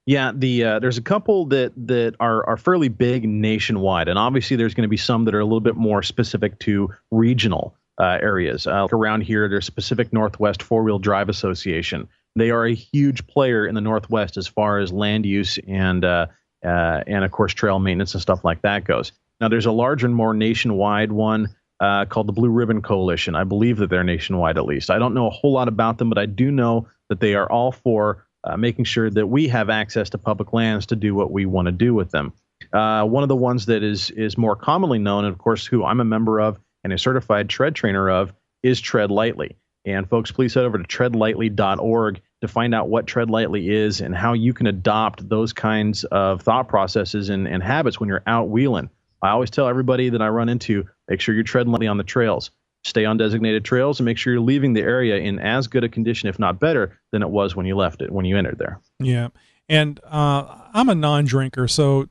Yeah, there's a couple that are fairly big nationwide, and obviously there's going to be some that are a little bit more specific to regional areas. Around here, there's Pacific Northwest Four-Wheel Drive Association. They are a huge player in the Northwest as far as land use and of course trail maintenance and stuff like that goes. Now there's a larger and more nationwide one called the Blue Ribbon Coalition. I believe that they're nationwide at least. I don't know a whole lot about them, but I do know that they are all for making sure that we have access to public lands to do what we want to do with them. One of the ones that is more commonly known, and of course who I'm a member of and a certified tread trainer of, is Tread Lightly. And folks, please head over to treadlightly.org to find out what Tread Lightly is and how you can adopt those kinds of thought processes and habits when you're out wheeling. I always tell everybody that I run into, make sure you're treading lightly on the trails. Stay on designated trails and make sure you're leaving the area in as good a condition, if not better, than it was when you left it, when you entered there. Yeah. And I'm a non-drinker, so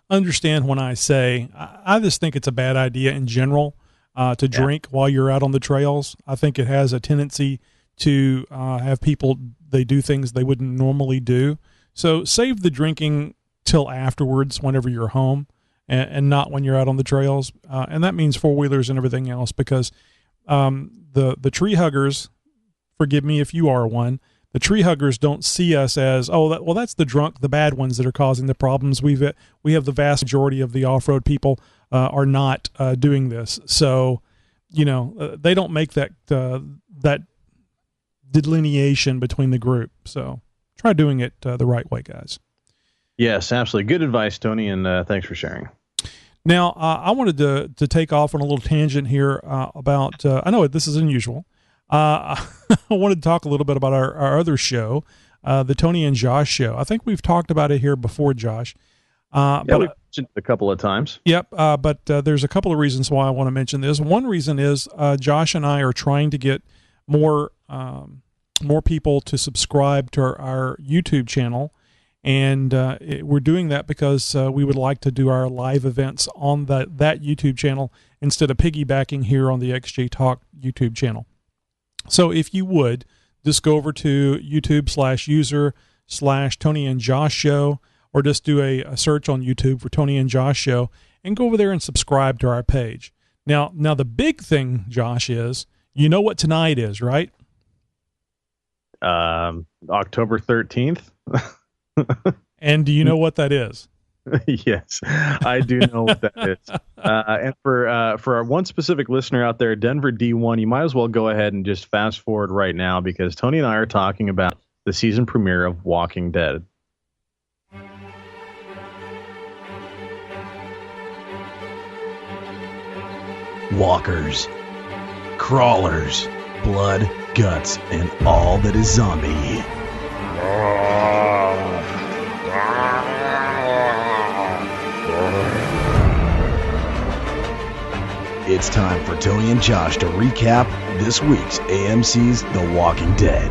understand when I say I just think it's a bad idea in general to drink while you're out on the trails. I think it has a tendency to have people, they do things they wouldn't normally do. So save the drinking till afterwards whenever you're home and not when you're out on the trails. And that means four-wheelers and everything else, because the tree huggers, forgive me if you are one, the tree huggers don't see us as, that's the drunk, the bad ones that are causing the problems. We have the vast majority of the off-road people are not doing this. So, they don't make that delineation between the group. So try doing it the right way, guys. Yes, absolutely. Good advice, Tony, and thanks for sharing. Now, I wanted to take off on a little tangent here about, I know this is unusual. I wanted to talk a little bit about our other show, the Tony and Josh show. I think we've talked about it here before, Josh. But we've mentioned it a couple of times. Yep, but there's a couple of reasons why I want to mention this. One reason is Josh and I are trying to get more people to subscribe to our YouTube channel, and we're doing that because we would like to do our live events on that YouTube channel instead of piggybacking here on the XJ Talk YouTube channel. So if you would, just go over to YouTube/user/Tony and Josh Show, or just do a search on YouTube for Tony and Josh Show, and go over there and subscribe to our page. Now the big thing, Josh, is, you know what tonight is, right? October 13th. And do you know what that is? Yes, I do know what that is. And for our one specific listener out there, Denver D1, you might as well go ahead and just fast forward right now, because Tony and I are talking about the season premiere of Walking Dead. Walkers, crawlers, blood, guts, and all that is zombie. It's time for Tony and Josh to recap this week's AMC's The Walking Dead.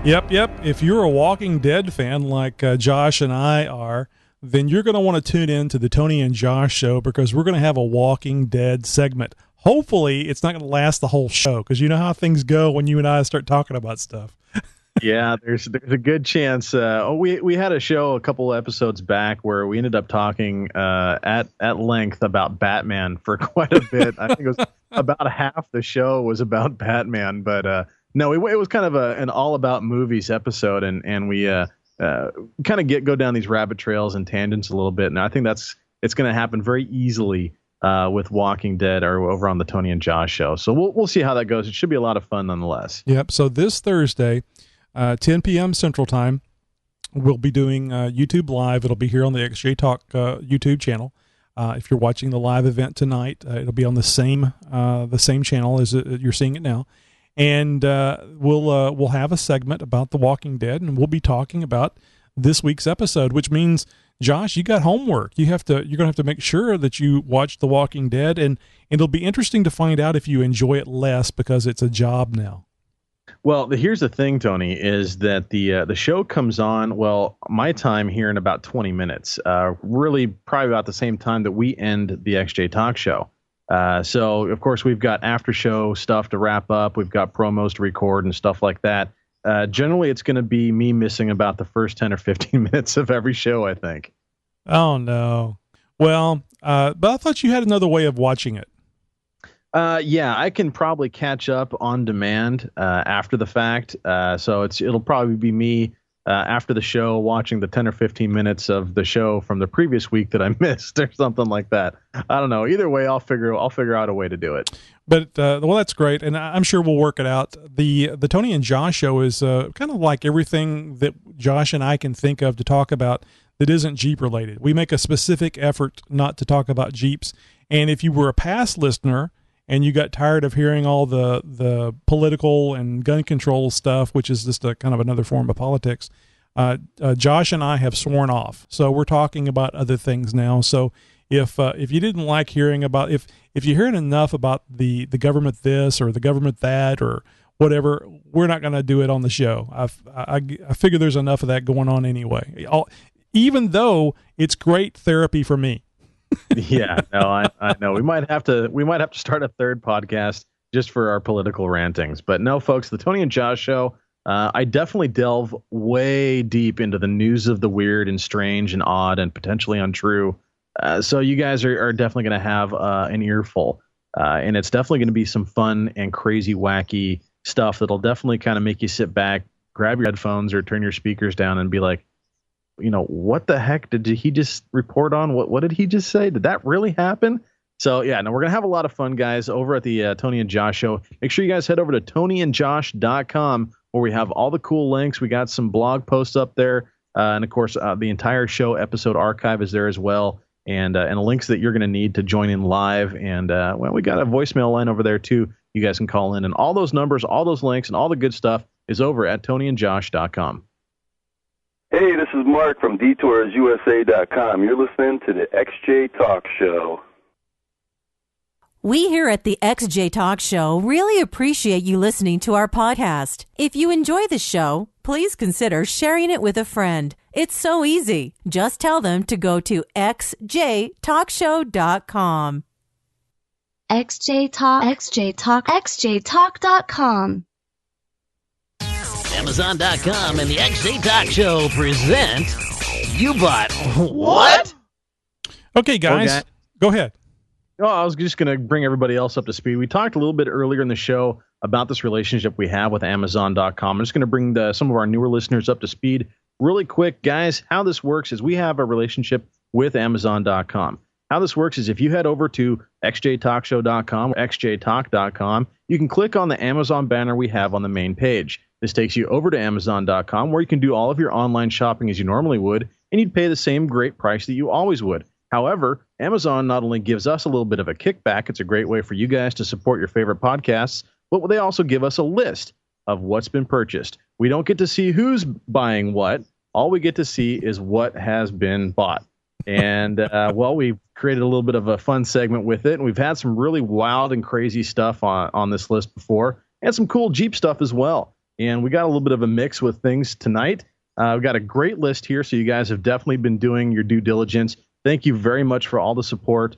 Yep. If you're a Walking Dead fan like Josh and I are, then you're going to want to tune in to the Tony and Josh show, because we're going to have a Walking Dead segment. Hopefully, it's not going to last the whole show, because you know how things go when you and I start talking about stuff. Yeah, there's a good chance. We had a show a couple episodes back where we ended up talking at length about Batman for quite a bit. I think it was about half the show was about Batman, but no, it was kind of an all about movies episode, and we kind of go down these rabbit trails and tangents a little bit, and I think it's going to happen very easily with Walking Dead or over on the Tony and Josh show. So we'll see how that goes. It should be a lot of fun nonetheless. Yep. So this Thursday, 10 p.m. Central Time, we'll be doing YouTube Live. It'll be here on the XJ Talk YouTube channel. If you're watching the live event tonight, it'll be on the same channel as you're seeing it now. And we'll have a segment about The Walking Dead, and we'll be talking about this week's episode, which means, Josh, you got homework. You're going to have to make sure that you watch The Walking Dead, and it'll be interesting to find out if you enjoy it less because it's a job now. Well, here's the thing, Tony, is that the show comes on, my time here in about 20 minutes, really probably about the same time that we end the XJ Talk show. So, of course, we've got after show stuff to wrap up. We've got promos to record and stuff like that. Generally, it's going to be me missing about the first 10 or 15 minutes of every show, I think. Oh, no. Well, but I thought you had another way of watching it. Yeah, I can probably catch up on demand after the fact. So it'll probably be me after the show watching the 10 or 15 minutes of the show from the previous week that I missed or something like that. I don't know. Either way, I'll figure out a way to do it. But that's great, and I'm sure we'll work it out. The Tony and Josh show is kind of like everything that Josh and I can think of to talk about that isn't Jeep related. We make a specific effort not to talk about Jeeps. And if you were a past listener and you got tired of hearing all the political and gun control stuff, which is just a kind of another form of politics, Josh and I have sworn off. So we're talking about other things now. So if you didn't like hearing about, if you're hearing enough about the government this or the government that or whatever, we're not going to do it on the show. I figure there's enough of that going on anyway. Even though it's great therapy for me. Yeah, no, I know. We might have to start a third podcast just for our political rantings. But no, folks, the Tony and Josh Show. I definitely delve way deep into the news of the weird and strange and odd and potentially untrue. So you guys are definitely going to have an earful. And it's definitely going to be some fun and crazy, wacky stuff that'll definitely kind of make you sit back, grab your headphones or turn your speakers down and be like, what the heck did he just report on? What did he just say? Did that really happen? So, yeah, no, we're going to have a lot of fun, guys, over at the Tony and Josh Show. Make sure you guys head over to tonyandjosh.com where we have all the cool links. We got some blog posts up there. And, of course, the entire show episode archive is there as well. And links that you're going to need to join in live. And, we got a voicemail line over there, too. You guys can call in. And all those numbers, all those links, and all the good stuff is over at tonyandjosh.com. Hey, this is Mark from DetoursUSA.com. You're listening to the XJ Talk Show. We here at the XJ Talk Show really appreciate you listening to our podcast. If you enjoy the show, please consider sharing it with a friend. It's so easy. Just tell them to go to xjtalkshow.com. xjtalk.com. Amazon.com and the XJ Talk Show present You Bought What? Okay, guys, go ahead. Oh, I was just going to bring everybody else up to speed. We talked a little bit earlier in the show about this relationship we have with Amazon.com. I'm just going to bring some of our newer listeners up to speed really quick. Guys, how this works is we have a relationship with Amazon.com. How this works is if you head over to xjtalkshow.com or xjtalk.com, you can click on the Amazon banner we have on the main page. This takes you over to Amazon.com where you can do all of your online shopping as you normally would, and you'd pay the same great price that you always would. However, Amazon not only gives us a little bit of a kickback, it's a great way for you guys to support your favorite podcasts, but they also give us a list of what's been purchased. We don't get to see who's buying what. All we get to see is what has been bought. And, we've created a little bit of a fun segment with it, and we've had some really wild and crazy stuff on this list before, and some cool Jeep stuff as well. And we got a little bit of a mix with things tonight. We've got a great list here, so you guys have definitely been doing your due diligence. Thank you very much for all the support.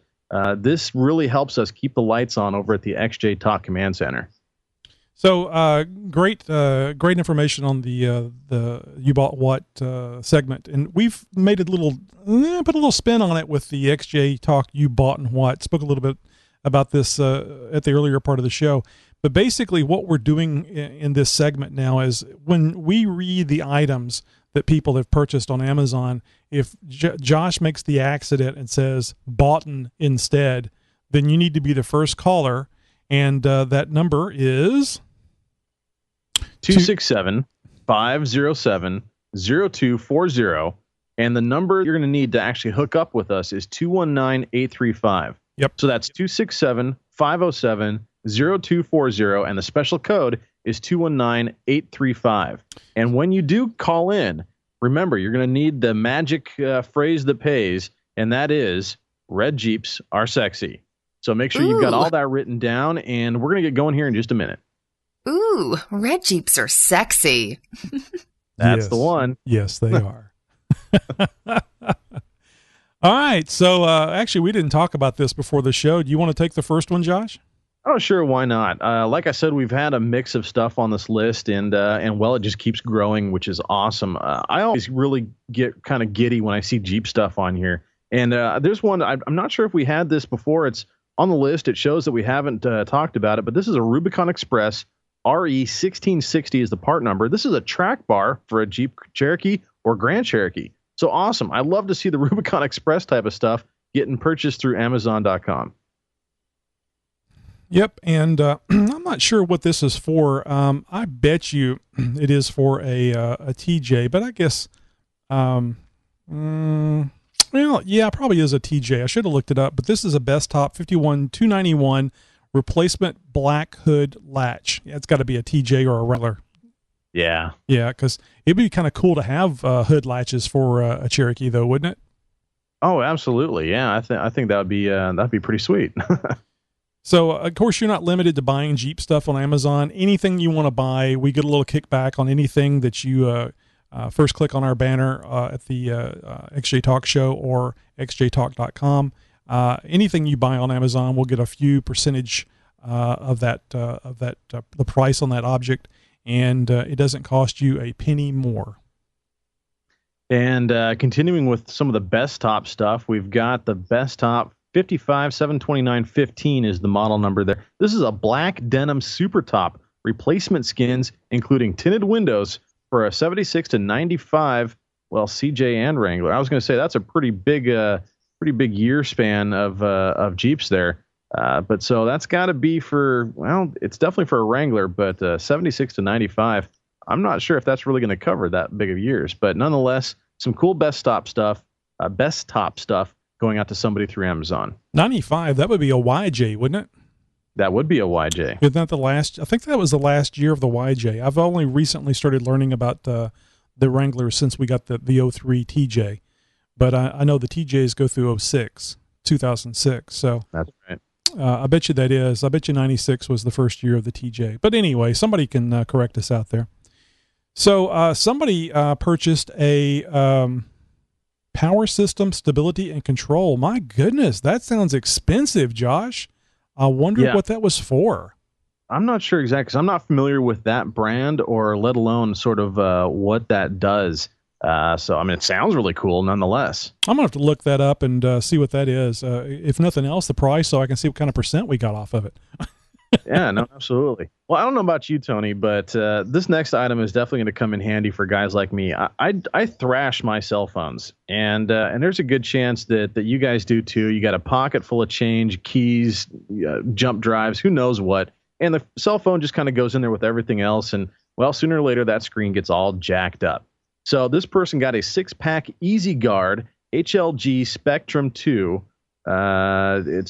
This really helps us keep the lights on over at the XJ Talk Command Center. So great information on the You Bought What segment, and we've made put a little spin on it with the XJ Talk You Bought and What. Spoke a little bit about this at the earlier part of the show. But basically what we're doing in this segment now is when we read the items that people have purchased on Amazon, if Josh makes the accident and says boughten instead, then you need to be the first caller. And that number is 267-507-0240. And the number you're going to need to actually hook up with us is 219-835. Yep. So that's 267-507-0240, and the special code is 219-835. And when you do call in, remember, you're going to need the magic phrase that pays, and that is red Jeeps are sexy. So make sure you've got all that written down, and we're going to get going here in just a minute. Ooh, red Jeeps are sexy. That's the one. Yes, they are. All right. So actually, we didn't talk about this before the show. Do you want to take the first one, Josh? Oh, sure. Why not? Like I said, we've had a mix of stuff on this list, and it just keeps growing, which is awesome. I always really get kind of giddy when I see Jeep stuff on here. And there's one, I'm not sure if we had this before. It's on the list. It shows that we haven't talked about it, but this is a Rubicon Express RE1660 is the part number. This is a track bar for a Jeep Cherokee or Grand Cherokee. So awesome. I love to see the Rubicon Express type of stuff getting purchased through Amazon.com. Yep, and I'm not sure what this is for. I bet you it is for a TJ, but I guess, well, yeah, probably is a TJ. I should have looked it up, but this is a Best Top 51291 replacement black hood latch. Yeah, it's got to be a TJ or a regular. Yeah. Yeah, because it'd be kind of cool to have hood latches for a Cherokee, though, wouldn't it? Oh, absolutely. Yeah, I think that'd be pretty sweet. So, of course, you're not limited to buying Jeep stuff on Amazon. Anything you want to buy, we get a little kickback on anything that you first click on our banner at the XJ Talk Show or xjtalk.com. Anything you buy on Amazon, we'll get a few percentage of the price on that object, and it doesn't cost you a penny more. And continuing with some of the best top stuff, we've got the best top 5572915 is the model number there. This is a black denim super top replacement skins, including tinted windows for a 76 to 95. Well, CJ and Wrangler. I was going to say that's a pretty big year span of Jeeps there. But so that's got to be it's definitely for a Wrangler, but 76 to 95. I'm not sure if that's really going to cover that big of years, but nonetheless, some cool best top stuff going out to somebody through Amazon. 95, that would be a YJ, wouldn't it? That would be a YJ. Isn't that I think that was the last year of the YJ. I've only recently started learning about the Wranglers since we got the 03 TJ. But I know the TJs go through 2006. So that's right. I bet you that is. I bet you 96 was the first year of the TJ. But anyway, somebody can correct us out there. So somebody purchased a power system stability and control. My goodness, that sounds expensive, Josh. I wonder what that was for. I'm not sure exactly, because I'm not familiar with that brand or let alone sort of what that does. So, I mean, it sounds really cool nonetheless. I'm going to have to look that up and see what that is. If nothing else, the price, so I can see what kind of percent we got off of it. Yeah, no, absolutely. Well, I don't know about you, Tony, but this next item is definitely going to come in handy for guys like me. I thrash my cell phones, and there's a good chance that you guys do too. You got a pocket full of change, keys, jump drives, who knows what, and the cell phone just kind of goes in there with everything else, and well, sooner or later that screen gets all jacked up. So this person got a 6-pack Easy Guard HLG Spectrum 2. They're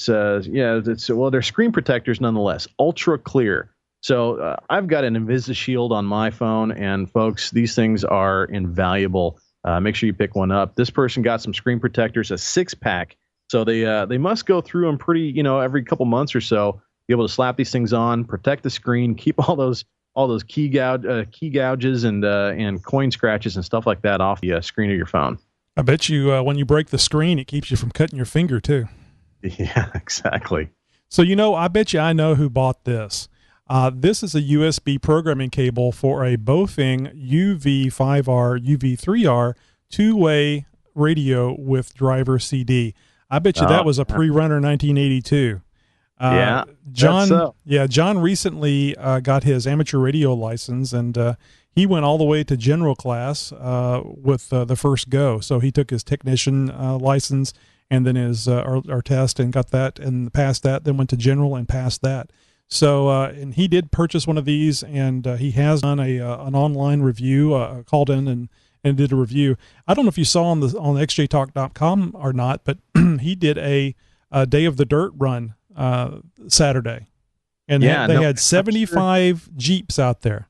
screen protectors nonetheless, ultra clear. So I've got an InvisiShield on my phone, and folks, these things are invaluable. Make sure you pick one up. This person got some screen protectors, a 6-pack. So they must go through them pretty, every couple months or so, be able to slap these things on, protect the screen, keep all those key gouges and coin scratches and stuff like that off the screen of your phone. I bet you when you break the screen, it keeps you from cutting your finger too. Yeah, exactly. So, I bet you I know who bought this. This is a USB programming cable for a Bofeng UV5R, UV3R two-way radio with driver CD. I bet you that was a pre-runner 1982. John recently got his amateur radio license, and he went all the way to general class with the first go. So he took his technician license and then his our test and got that and passed that, then went to general and passed that. So and he did purchase one of these, and he has done an online review, called in and did a review. I don't know if you saw on xjtalk.com or not, but he did a Day of the Dirt run Saturday, and they had 75 Jeeps out there.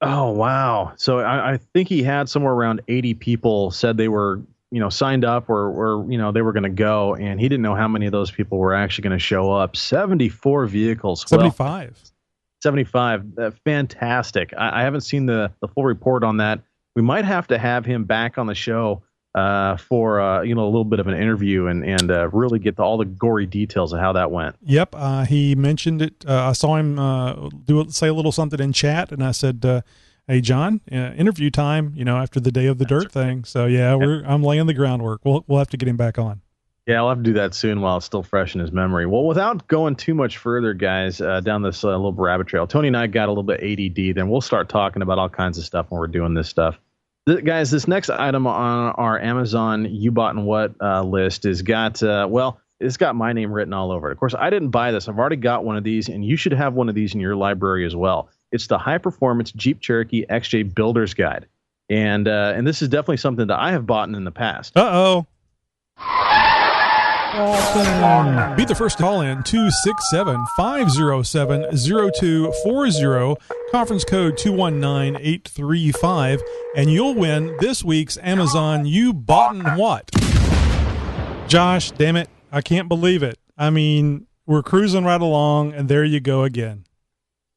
Oh, wow. So I think he had somewhere around 80 people said they were, signed up or they were going to go, and he didn't know how many of those people were actually going to show up. 74 vehicles. 75. Well, 75. Fantastic. I haven't seen the full report on that. We might have to have him back on the show for a little bit of an interview and really get to all the gory details of how that went. Yep, he mentioned it. I saw him say a little something in chat, and I said, "Hey, John, interview time." After the Day of the Dirt thing. So yeah, I'm laying the groundwork. We'll have to get him back on. Yeah, I'll have to do that soon while it's still fresh in his memory. Well, without going too much further, guys, down this little rabbit trail, Tony and I got a little bit ADD. Then we'll start talking about all kinds of stuff when we're doing this stuff. Guys, this next item on our Amazon You Bought and What list is it's got my name written all over it. Of course, I didn't buy this. I've already got one of these, and you should have one of these in your library as well. It's the High Performance Jeep Cherokee XJ Builder's Guide. And this is definitely something that I have bought in the past. Uh-oh. Be the first to call in 267-507-0240, conference code 219835, and you'll win this week's Amazon You Bought and What. Josh, damn it. I can't believe it. I mean, we're cruising right along, and there you go again.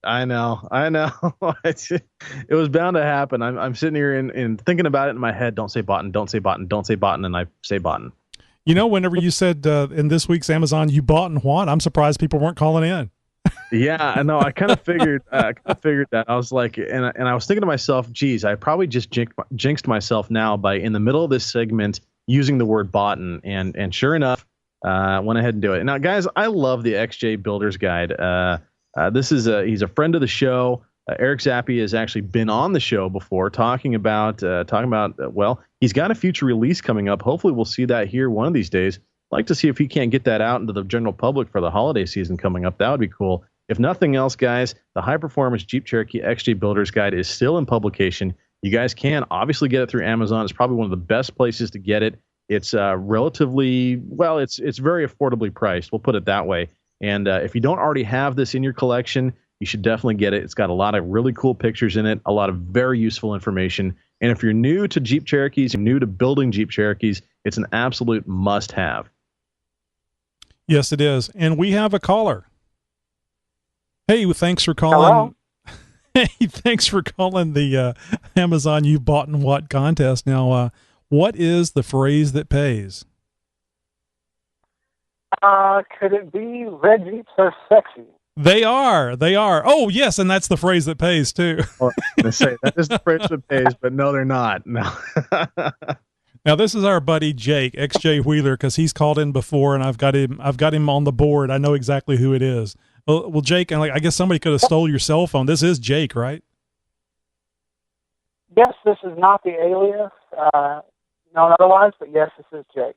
I know. It was bound to happen. I'm sitting here and thinking about it in my head. Don't say button, don't say button, don't say button, and I say button. You know, whenever you said in this week's Amazon, you bought and what, I'm surprised people weren't calling in. Yeah, I know. I kind of figured that. I was like, and I was thinking to myself, geez, I probably just jinxed myself now by in the middle of this segment using the word button, and sure enough, went ahead and do it. Now, guys, I love the XJ Builder's Guide. He's a friend of the show. Eric Zappi has actually been on the show before talking about well, he's got a future release coming up. Hopefully we'll see that here one of these days. I'd like to see if he can't get that out into the general public for the holiday season coming up. That would be cool. If nothing else, guys, the High Performance Jeep Cherokee XJ Builder's Guide is still in publication. You guys can obviously get it through Amazon. It's probably one of the best places to get it. It's relatively, well, it's very affordably priced. We'll put it that way. And if you don't already have this in your collection, you should definitely get it. It's got a lot of really cool pictures in it, a lot of very useful information. And if you're new to Jeep Cherokees, you're new to building Jeep Cherokees, it's an absolute must-have. Yes, it is. And we have a caller. Hey, thanks for calling. Hello? Hey, thanks for calling the Amazon You Bought and What contest. Now, what is the phrase that pays? Could it be red Jeeps are sexy? They are. Oh, yes, and that's the phrase that pays too. Well, I say that is the phrase that pays, but no, they're not. No. Now, this is our buddy Jake, XJ Wheeler, because he's called in before, and I've got him on the board. I know exactly who it is. Well, Jake, I guess somebody could have stole your cell phone. This is Jake, right? Yes, this is not the alias known otherwise, but yes, this is Jake.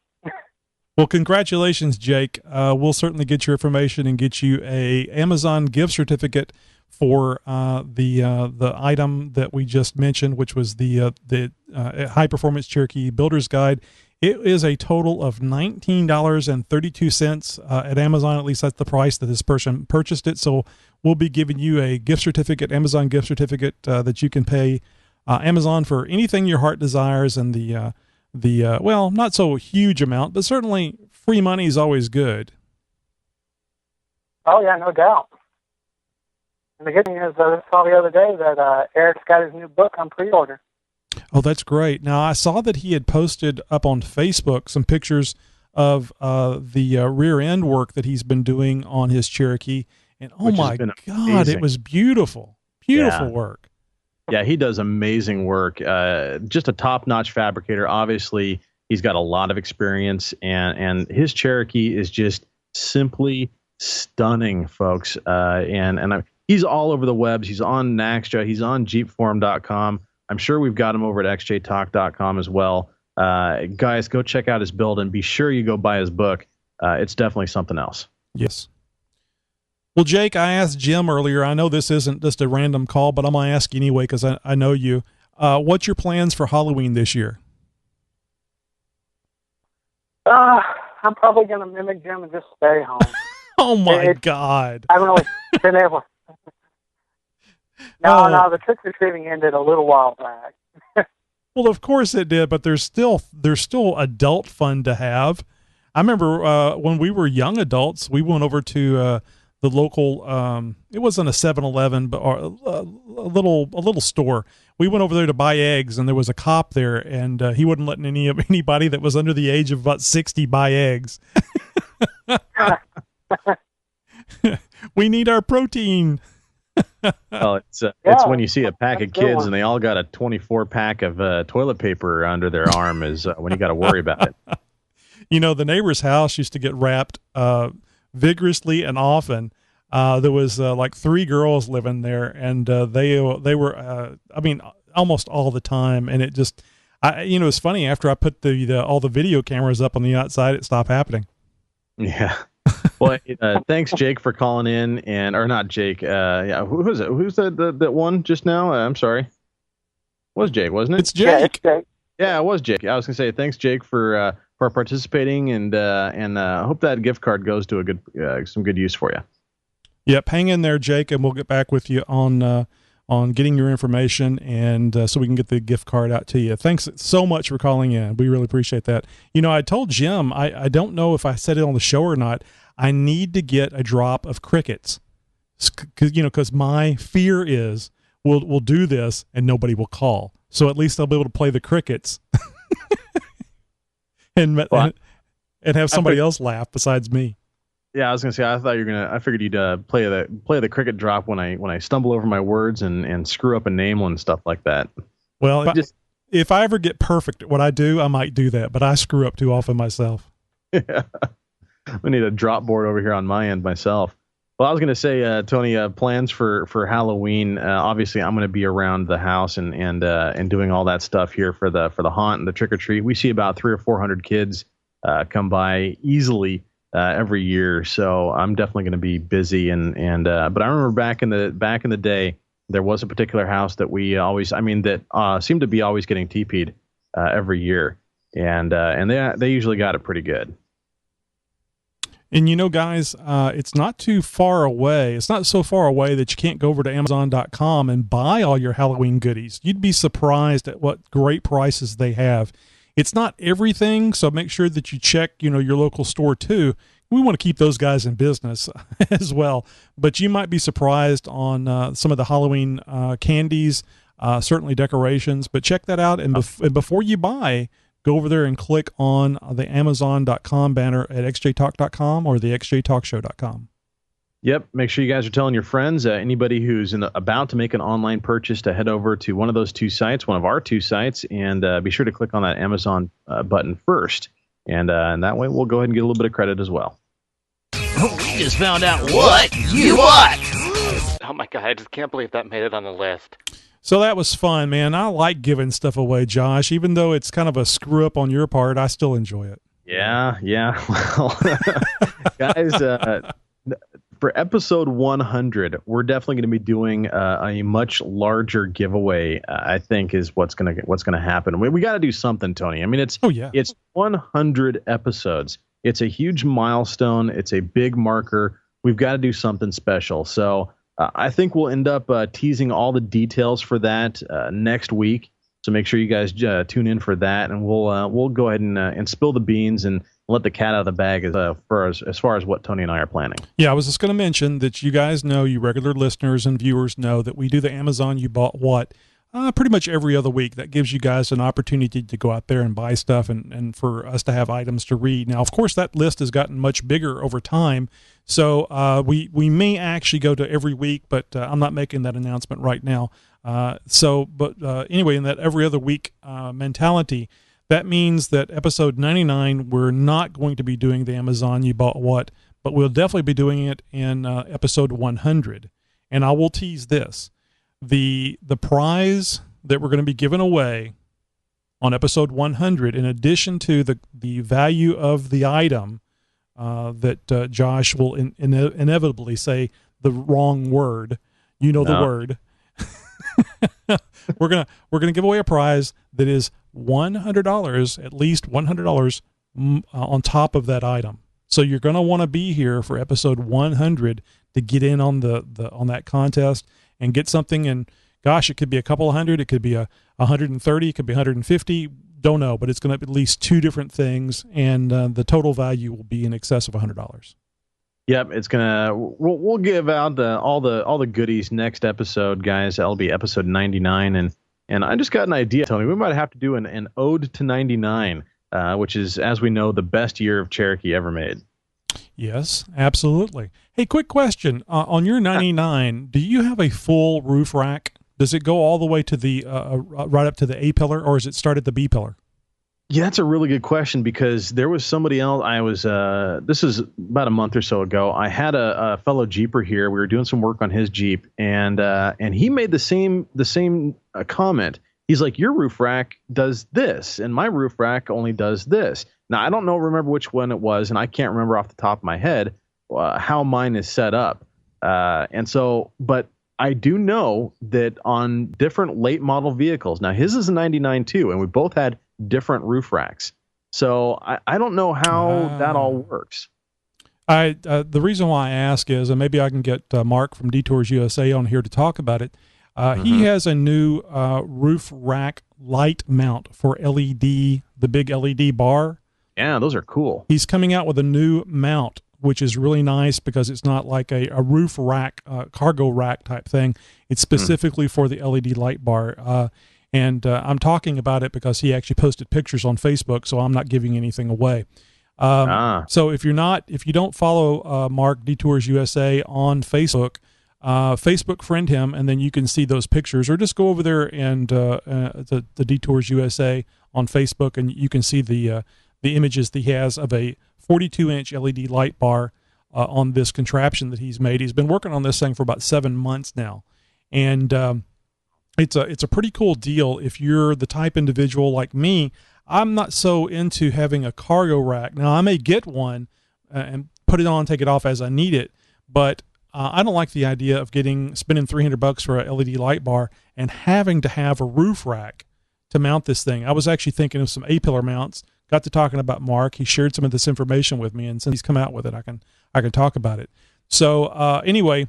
Well, congratulations, Jake. We'll certainly get your information and get you a Amazon gift certificate for the item that we just mentioned, which was the High Performance Cherokee Builder's Guide. It is a total of $19.32 at Amazon. At least that's the price that this person purchased it. So we'll be giving you a gift certificate, Amazon gift certificate, that you can pay Amazon for anything your heart desires, and well, not so huge amount, but certainly free money is always good. Oh, yeah, no doubt. And the good thing is, I saw the other day that Eric's got his new book on pre-order. Oh, that's great. Now, I saw that he had posted up on Facebook some pictures of the rear end work that he's been doing on his Cherokee. And oh my God, amazing. It was beautiful. Beautiful work. Yeah, he does amazing work. Just a top-notch fabricator. Obviously, he's got a lot of experience, and his Cherokee is just simply stunning, folks. He's all over the webs. He's on Naxtra. He's on jeepforum.com. I'm sure we've got him over at xjtalk.com as well. Guys, go check out his build, and be sure you go buy his book. It's definitely something else. Yes. Well, Jake, I asked Jim earlier. I know this isn't just a random call, but I'm going to ask you anyway because I know you. What's your plans for Halloween this year? I'm probably going to mimic Jim and just stay home. Oh, my God. I haven't really been able. No, the trick-or-treating ended a little while back. Well, of course it did, but there's still adult fun to have. I remember when we were young adults, we went over to the local, it wasn't a 7-Eleven, but a little store. We went over there to buy eggs, and there was a cop there, and he wouldn't let anybody that was under the age of about 60 buy eggs. We need our protein. Well, it's when you see a pack of kids and they all got a 24-pack of toilet paper under their arm is when you got to worry about it. You know, the neighbor's house used to get wrapped vigorously and often. There was like 3 girls living there, and they were almost all the time. And it just, it's funny, after I put all the video cameras up on the outside, it stopped happening. Yeah. Well, thanks, Jake, for calling in, or not Jake. Who was it? Who's that one just now? I'm sorry. It was Jake, wasn't it? It's Jake. Yeah, it's Jake. Yeah, it was Jake. I was gonna say thanks, Jake, for participating, and hope that gift card goes to some good use for you. Yep, hang in there, Jake, and we'll get back with you on on getting your information, and so we can get the gift card out to you. Thanks so much for calling in. We really appreciate that. I told Jim, I don't know if I said it on the show or not, I need to get a drop of crickets, because my fear is we'll do this and nobody will call. So at least I'll be able to play the crickets and have somebody else laugh besides me. Yeah, I was gonna say. I figured you'd play the cricket drop when I stumble over my words and screw up a name and stuff like that. Well, if I ever get perfect at what I do, I might do that. But I screw up too often myself. Yeah, we need a drop board over here on my end myself. Well, I was gonna say, Tony, plans for Halloween. Obviously, I'm gonna be around the house and doing all that stuff here for the haunt and the trick or treat. We see about 300 or 400 kids come by easily. Every year, so I'm definitely going to be busy. But I remember back in the day, there was a particular house that that seemed to be always getting TP'd every year, and they usually got it pretty good. And guys, it's not too far away. It's not so far away that you can't go over to Amazon.com and buy all your Halloween goodies. You'd be surprised at what great prices they have. It's not everything, so make sure that you check, your local store too. We want to keep those guys in business as well. But you might be surprised on some of the Halloween candies, certainly decorations. But check that out, and before you buy, go over there and click on the Amazon.com banner at xjtalk.com or the xjtalkshow.com. Yep. Make sure you guys are telling your friends, anybody who's about to make an online purchase, to head over to one of those two sites, one of our two sites, and be sure to click on that Amazon button first. And that way we'll go ahead and get a little bit of credit as well. We just found out what you want. Oh my God, I just can't believe that made it on the list. So that was fun, man. I like giving stuff away, Josh. Even though it's kind of a screw up on your part, I still enjoy it. Yeah. Well, guys, for episode 100, we're definitely going to be doing a much larger giveaway. I think is what's going to happen. We got to do something, Tony. I mean, it's 100 episodes. It's a huge milestone. It's a big marker. We've got to do something special. So I think we'll end up teasing all the details for that next week. So make sure you guys tune in for that, and we'll go ahead and spill the beans and let the cat out of the bag as far as what Tony and I are planning. Yeah, I was just going to mention that you guys know, you regular listeners and viewers know, that we do the Amazon You Bought What pretty much every other week. That gives you guys an opportunity to go out there and buy stuff and for us to have items to read. Now, of course, that list has gotten much bigger over time, so we may actually go to every week, but I'm not making that announcement right now. Anyway, in that every other week mentality, that means that episode 99, we're not going to be doing the Amazon You Bought What, but we'll definitely be doing it in episode 100. And I will tease this. The prize that we're going to be giving away on episode 100, in addition to the value of the item that Josh will inevitably say the wrong word. The word. We're gonna give away a prize that is $100, at least $100 on top of that item. So you're gonna want to be here for episode 100 to get in on on that contest and get something. And gosh, it could be a couple of hundred, it could be 130, it could be 150. Don't know, but it's going to be at least two different things, and the total value will be in excess of $100. Yep, it's gonna. We'll give out all the goodies next episode, guys. That'll be episode 99, and I just got an idea, Tony. We might have to do an ode to 99, which is, as we know, the best year of Cherokee ever made. Yes, absolutely. Hey, quick question: on your 99, do you have a full roof rack? Does it go all the way to the right up to the A pillar, or is it start at the B pillar? Yeah, that's a really good question, because there was somebody else. This is about a month or so ago. I had a fellow Jeeper here. We were doing some work on his Jeep, and he made the same comment. He's like, your roof rack does this, and my roof rack only does this. Now, I don't remember which one it was, and I can't remember off the top of my head how mine is set up. But I do know that on different late model vehicles, now his is a 99 too, and we both had different roof racks. So I don't know how that all works. The reason why I ask is, and maybe I can get Mark from Detours USA on here to talk about it. He has a new roof rack light mount for LED, the big LED bar. Yeah, those are cool. He's coming out with a new mount, which is really nice because it's not like a roof rack, cargo rack type thing. It's specifically for the LED light bar. And I'm talking about it because he actually posted pictures on Facebook, so I'm not giving anything away. So if you don't follow Mark Detours USA on Facebook, Facebook friend him, and then you can see those pictures, or just go over there and the Detours USA on Facebook, and you can see the images that he has of a 42-inch LED light bar on this contraption that he's made. He's been working on this thing for about 7 months now, and it's a pretty cool deal. If you're the type individual like me, I'm not so into having a cargo rack. Now, I may get one and put it on, take it off as I need it, but I don't like the idea of spending $300 for a LED light bar and having to have a roof rack to mount this thing. I was actually thinking of some A-pillar mounts. Got to talking about Mark. He shared some of this information with me, and since he's come out with it, I can talk about it. So anyway,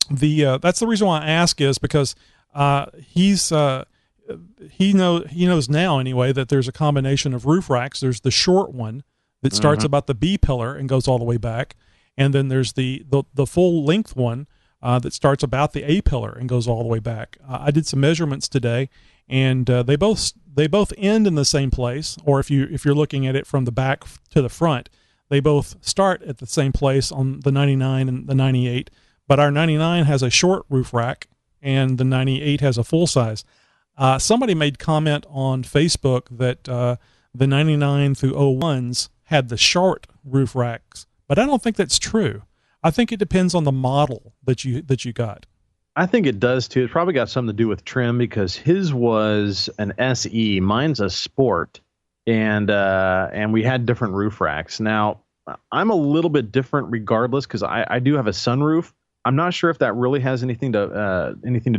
that's the reason why I ask is because he knows now anyway that there's a combination of roof racks. There's the short one that starts about the B pillar and goes all the way back, and then there's the full length one that starts about the A pillar and goes all the way back. I did some measurements today, and they both end in the same place. Or if you're looking at it from the back to the front, they both start at the same place on the 99 and the 98. But our 99 has a short roof rack, and the 98 has a full size. Somebody made comment on Facebook that the 99 through 01s had the short roof racks, but I don't think that's true. I think it depends on the model that you got. I think it does too. It's probably got something to do with trim because his was an SE, mine's a Sport, and we had different roof racks. Now, I'm a little bit different regardless because I do have a sunroof. I'm not sure if that really has anything to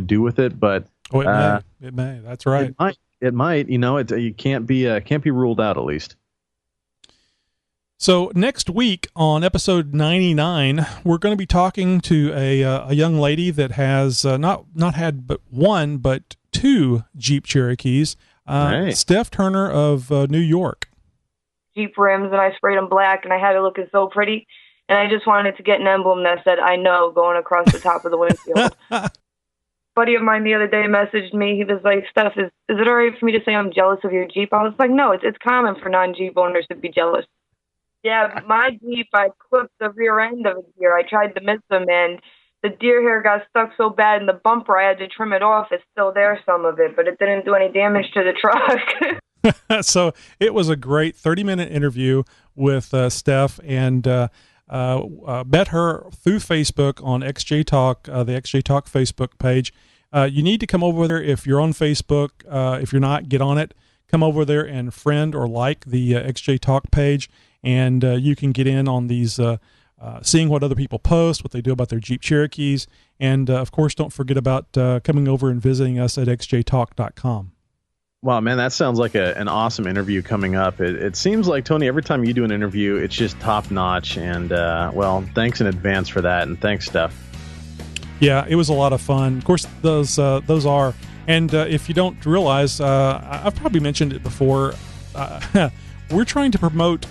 do with it, but it may. That's right. It might. You know, you can't be ruled out at least. So next week on episode 99, we're going to be talking to a young lady that has not had but one, but two Jeep Cherokees. Steph Turner of New York. Jeep rims, and I sprayed them black, and I had it looking so pretty. And I just wanted to get an emblem that said, "I know," going across the top of the windshield. A buddy of mine the other day messaged me. He was like, "Steph, is it all right for me to say I'm jealous of your Jeep?" I was like, "No, it's common for non-Jeep owners to be jealous." Yeah, my Jeep, I clipped the rear end of it here. I tried to miss them, and the deer hair got stuck so bad in the bumper, I had to trim it off. It's still there, some of it, but it didn't do any damage to the truck. So it was a great 30-minute interview with Steph, and met her through Facebook on XJ Talk, the XJ Talk Facebook page. You need to come over there if you're on Facebook. If you're not, get on it. Come over there and friend or like the XJ Talk page, and you can get in on these, seeing what other people post, what they do about their Jeep Cherokees, and of course, don't forget about coming over and visiting us at xjtalk.com. Wow, man, that sounds like an awesome interview coming up. It seems like, Tony, every time you do an interview, it's just top-notch, and, well, thanks in advance for that, and thanks, Steph. Yeah, it was a lot of fun. Of course, those are, and if you don't realize, I've probably mentioned it before, we're trying to promote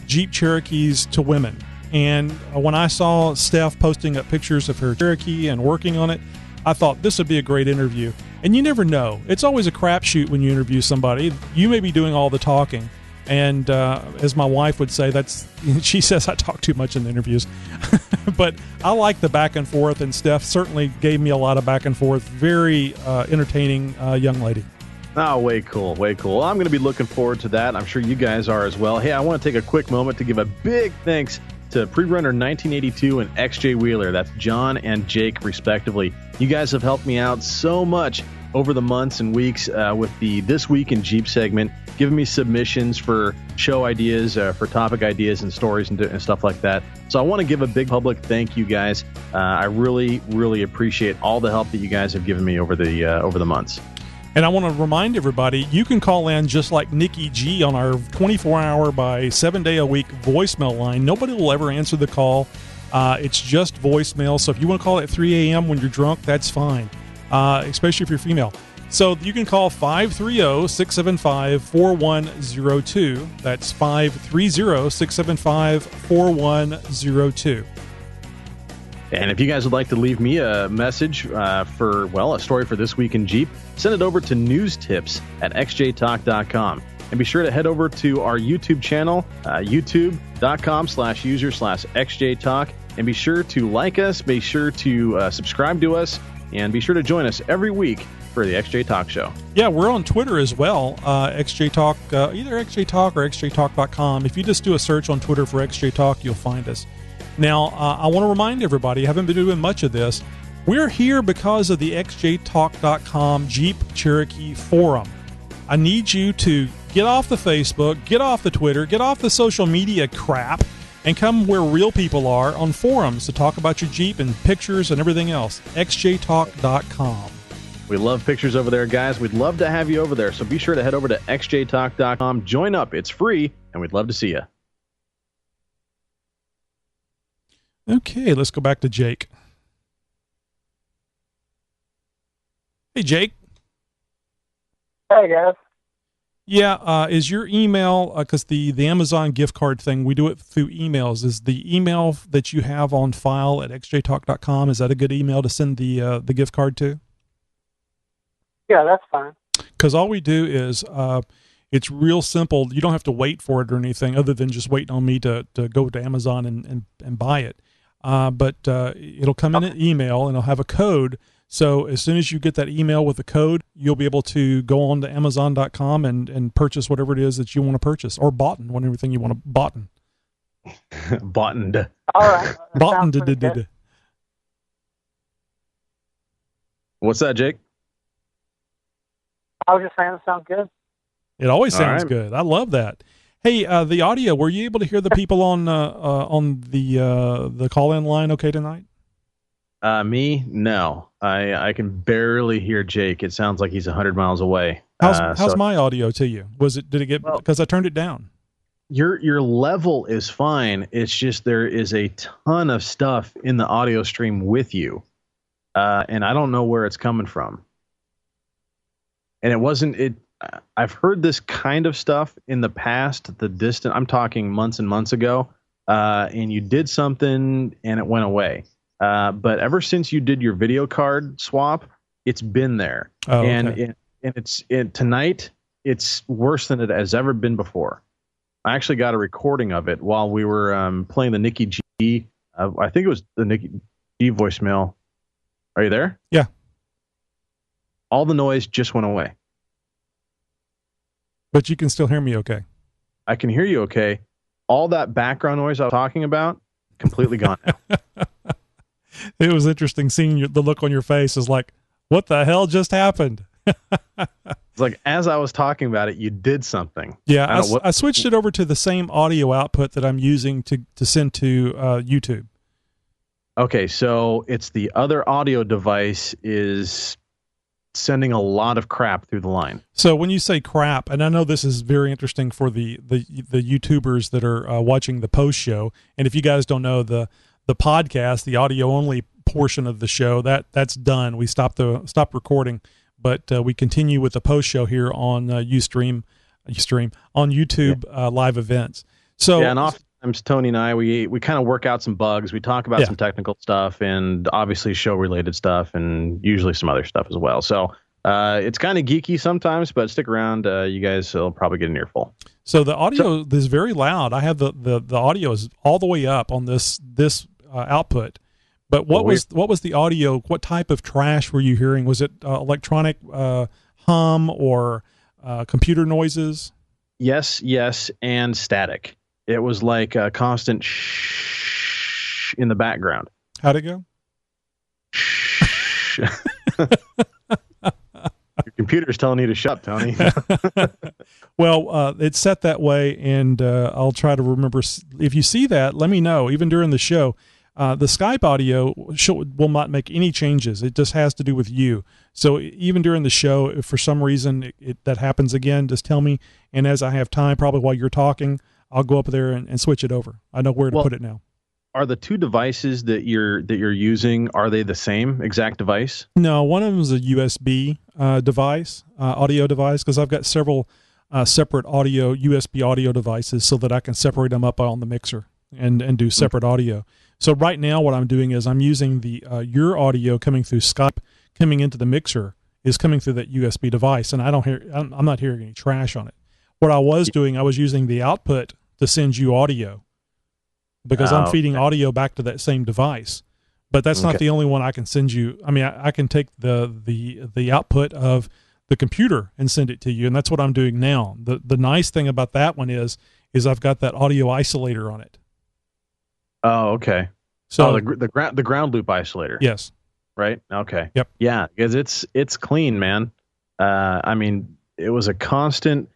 Jeep Cherokees to women, and when I saw Steph posting up pictures of her Cherokee and working on it, I thought this would be a great interview. And you never know. It's always a crapshoot when you interview somebody. You may be doing all the talking. And as my wife would say, she says I talk too much in the interviews. But I like the back and forth, and Steph certainly gave me a lot of back and forth. Very entertaining young lady. Oh, way cool, way cool. Well, I'm going to be looking forward to that. I'm sure you guys are as well. Hey, I want to take a quick moment to give a big thanks to Pre-Runner 1982 and XJ Wheeler. That's John and Jake, respectively. You guys have helped me out so much over the months and weeks with the This Week in Jeep segment, giving me submissions for show ideas, for topic ideas and stories and stuff like that. So I want to give a big public thank you guys. I really, really appreciate all the help that you guys have given me over the months. And I want to remind everybody, you can call in just like Nikki G on our 24-hour by 7-day-a-week voicemail line. Nobody will ever answer the call. It's just voicemail. So if you want to call at 3 a.m. when you're drunk, that's fine. especially if you're female. So you can call 530-675-4102. That's 530-675-4102. And if you guys would like to leave me a message for, a story for This Week in Jeep, send it over to newstips@xjtalk.com. And be sure to head over to our YouTube channel, youtube.com/user/xjtalk. And be sure to like us, be sure to subscribe to us, and be sure to join us every week for the XJ Talk Show. Yeah, we're on Twitter as well, XJ Talk, either XJ Talk or xjtalk.com. If you just do a search on Twitter for XJ Talk, you'll find us. Now, I want to remind everybody, I haven't been doing much of this. We're here because of the xjtalk.com Jeep Cherokee forum. I need you to get off the Facebook, get off the Twitter, get off the social media crap, and come where real people are on forums to talk about your Jeep and pictures and everything else. xjtalk.com. We love pictures over there, guys. We'd love to have you over there. So be sure to head over to xjtalk.com. Join up. It's free, and we'd love to see you. Okay, let's go back to Jake. Hey, Jake. Hey, guys. Yeah, is your email, because the Amazon gift card thing, we do it through emails. Is the email that you have on file at xjtalk.com, is that a good email to send the gift card to? Yeah, that's fine. Because all we do is, it's real simple. You don't have to wait for it or anything other than just waiting on me to go to Amazon and buy it. But it'll come in an email and it'll have a code. So as soon as you get that email with the code, you'll be able to go on to Amazon.com and purchase whatever it is that you want to purchase, or boughten, everything you want to boughten. Boughtened. All right. Boughtened. What's that, Jake? I was just saying it sounds good. It always sounds good. I love that. Hey, the audio, were you able to hear the people on the call-in line okay tonight? Me? No. I can barely hear Jake. It sounds like he's 100 miles away. How's my audio to you? Did it get, because I turned it down? Your level is fine. It's just there is a ton of stuff in the audio stream with you. And I don't know where it's coming from. And I've heard this kind of stuff in the past, I'm talking months and months ago, and you did something and it went away. But ever since you did your video card swap, it's been there. Oh, okay. And tonight, it's worse than it has ever been before. I actually got a recording of it while we were playing the Nikki G. I think it was the Nikki G voicemail. Are you there? Yeah. All the noise just went away. But you can still hear me okay. I can hear you okay. All that background noise I was talking about, completely gone now. It was interesting seeing the look on your face is like, what the hell just happened? It's like, as I was talking about it, you did something. Yeah, I switched it over to the same audio output that I'm using to send to YouTube. Okay, so it's the other audio device is sending a lot of crap through the line. So when you say crap, and I know this is very interesting for the YouTubers that are watching the post show, and if you guys don't know, the podcast, the audio only portion of the show, that's done. We stopped recording, but we continue with the post show here on Ustream on YouTube live events. So yeah, and oftentimes Tony and I we kind of work out some bugs. We talk about some technical stuff and obviously show related stuff, and usually some other stuff as well. So it's kind of geeky sometimes, but stick around. You guys will probably get an earful. So the audio is very loud. I have the audio is all the way up on this output. But what was the audio? What type of trash were you hearing? Was it electronic hum or computer noises? Yes, and static. It was like a constant shh in the background. How'd it go? Shh. Your computer's telling you to shut, Tony. Well, it's set that way, and I'll try to remember. If you see that, let me know. Even during the show, the Skype audio will not make any changes. It just has to do with you. So even during the show, if for some reason that happens again, just tell me. And as I have time, probably while you're talking, I'll go up there and switch it over. I know where to put it now. are the two devices that you're using, are they the same exact device? No, one of them is a USB device, audio device, because I've got several separate USB audio devices so that I can separate them up on the mixer and do separate audio. So right now what I'm doing is I'm using the your audio coming through Skype, coming into the mixer, is coming through that USB device, and I'm not hearing any trash on it. What I was doing, I was using the output to send you audio, because I'm feeding audio back to that same device. But that's not the only one I can send you. I mean, I can take the output of the computer and send it to you, and that's what I'm doing now. The nice thing about that one is I've got that audio isolator on it. Oh, okay. So the ground loop isolator. Yes. Right. Okay. Yep. Yeah, because it's clean, man. I mean, it was a constant.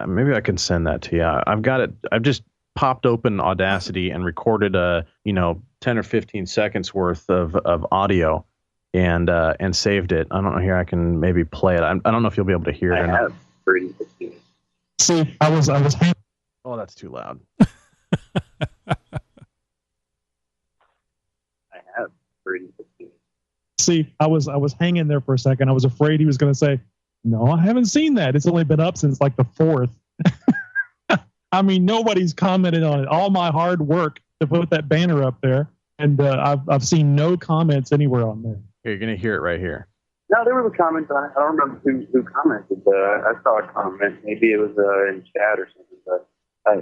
Maybe I can send that to you. I've got it. I've just popped open Audacity and recorded 10 or 15 seconds worth of audio and saved it. I don't know, here I can maybe play it. I don't know if you'll be able to hear it or not. See, I was Oh, that's too loud. See, I was hanging there for a second. I was afraid he was going to say, "No, I haven't seen that. It's only been up since like the 4th." I mean, nobody's commented on it. All my hard work to put that banner up there, and I've seen no comments anywhere on there. Here, you're going to hear it right here. No, there was a comment on it. I don't remember who commented. I saw a comment. Maybe it was in chat or something. But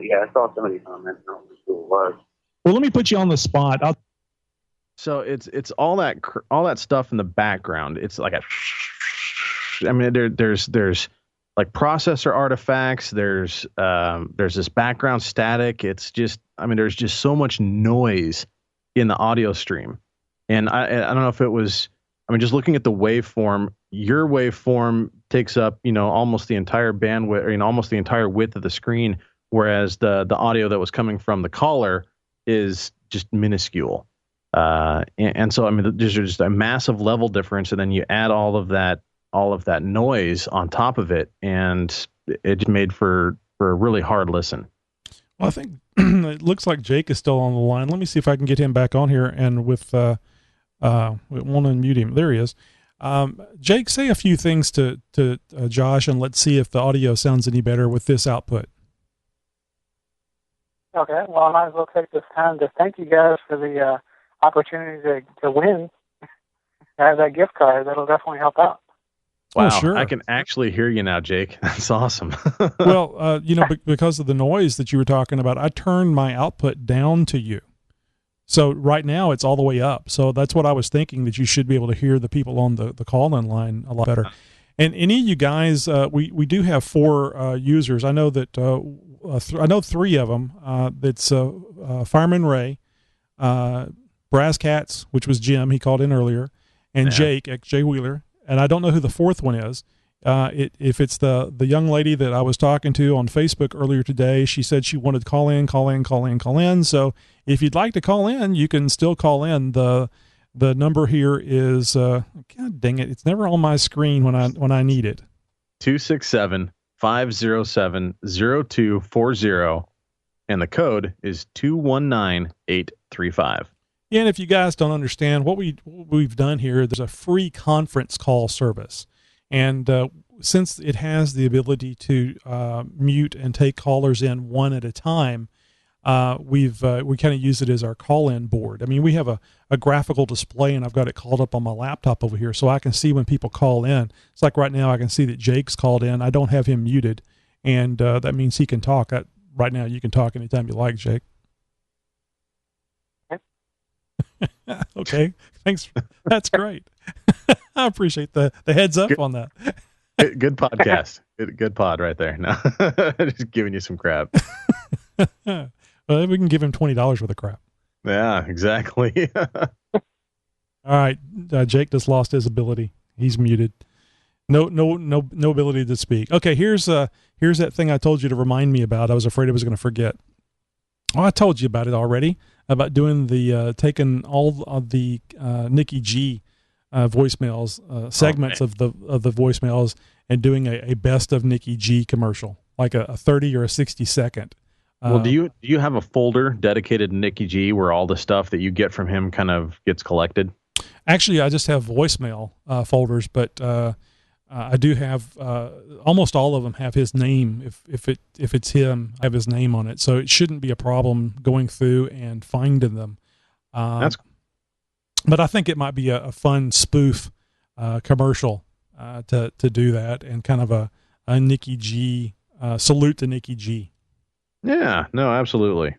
yeah, I saw somebody comment. I don't know who it was. Well, let me put you on the spot. So it's all that stuff in the background. It's like I mean, there's like processor artifacts. There's this background static. It's just, I mean, there's just so much noise in the audio stream. And I don't know if it was, I mean, just looking at the waveform, your waveform takes up, almost the entire bandwidth, or, almost the entire width of the screen, whereas the audio that was coming from the caller is just minuscule. And so, I mean, there's just a massive level difference, and then you add all of that noise on top of it, and it just made for a really hard listen. Well, I think it looks like Jake is still on the line. Let me see if I can get him back on here, and we won't unmute him. There he is. Jake, say a few things to Josh, and let's see if the audio sounds any better with this output. Okay, well, I might as well take this time to thank you guys for the opportunity to win. I have that gift card. That'll definitely help out. Wow, oh, sure. I can actually hear you now, Jake. That's awesome. Well, because of the noise that you were talking about, I turned my output down to you. So right now it's all the way up. So that's what I was thinking, that you should be able to hear the people on the call-in line a lot better. And any of you guys, we do have 4 users. I know that I know 3 of them. That's Fireman Ray, Brass Cats, which was Jim, he called in earlier, and Jake, XJ Wheeler. And I don't know who the 4th one is. If it's the young lady that I was talking to on Facebook earlier today, she said she wanted to call in. So if you'd like to call in, you can still call in. The number here is, God dang it, it's never on my screen when I need it. 267-507-0240, and the code is 219835. Yeah, and if you guys don't understand what we've done here, there's a free conference call service, and since it has the ability to mute and take callers in one at a time, we kind of use it as our call-in board. I mean, we have a graphical display, and I've got it called up on my laptop over here, so I can see when people call in. It's like right now I can see that Jake's called in. I don't have him muted, and that means he can talk. Right now you can talk anytime you like, Jake. Okay, thanks. That's great. I appreciate the heads up on that. Good podcast. Good pod right there. No, just giving you some crap. Well, we can give him $20 worth of crap. Yeah, exactly. All right, Jake just lost his ability. He's muted. No ability to speak. Okay, here's that thing I told you to remind me about. I was afraid I was going to forget. Oh, I told you about it already, about doing the taking all of the Nikki G voicemails, segments of the voicemails, and doing a best of Nikki G commercial, like a 30 or a 60 second Well, do you have a folder dedicated to Nicky G where all the stuff that you get from him kind of gets collected? Actually, I just have voicemail folders, but I do have almost all of them have his name. If it's him, I have his name on it, so it shouldn't be a problem going through and finding them. That's cool. But I think it might be a fun spoof commercial to do that, and kind of a Nicky G salute to Nicky G. Yeah, no, absolutely.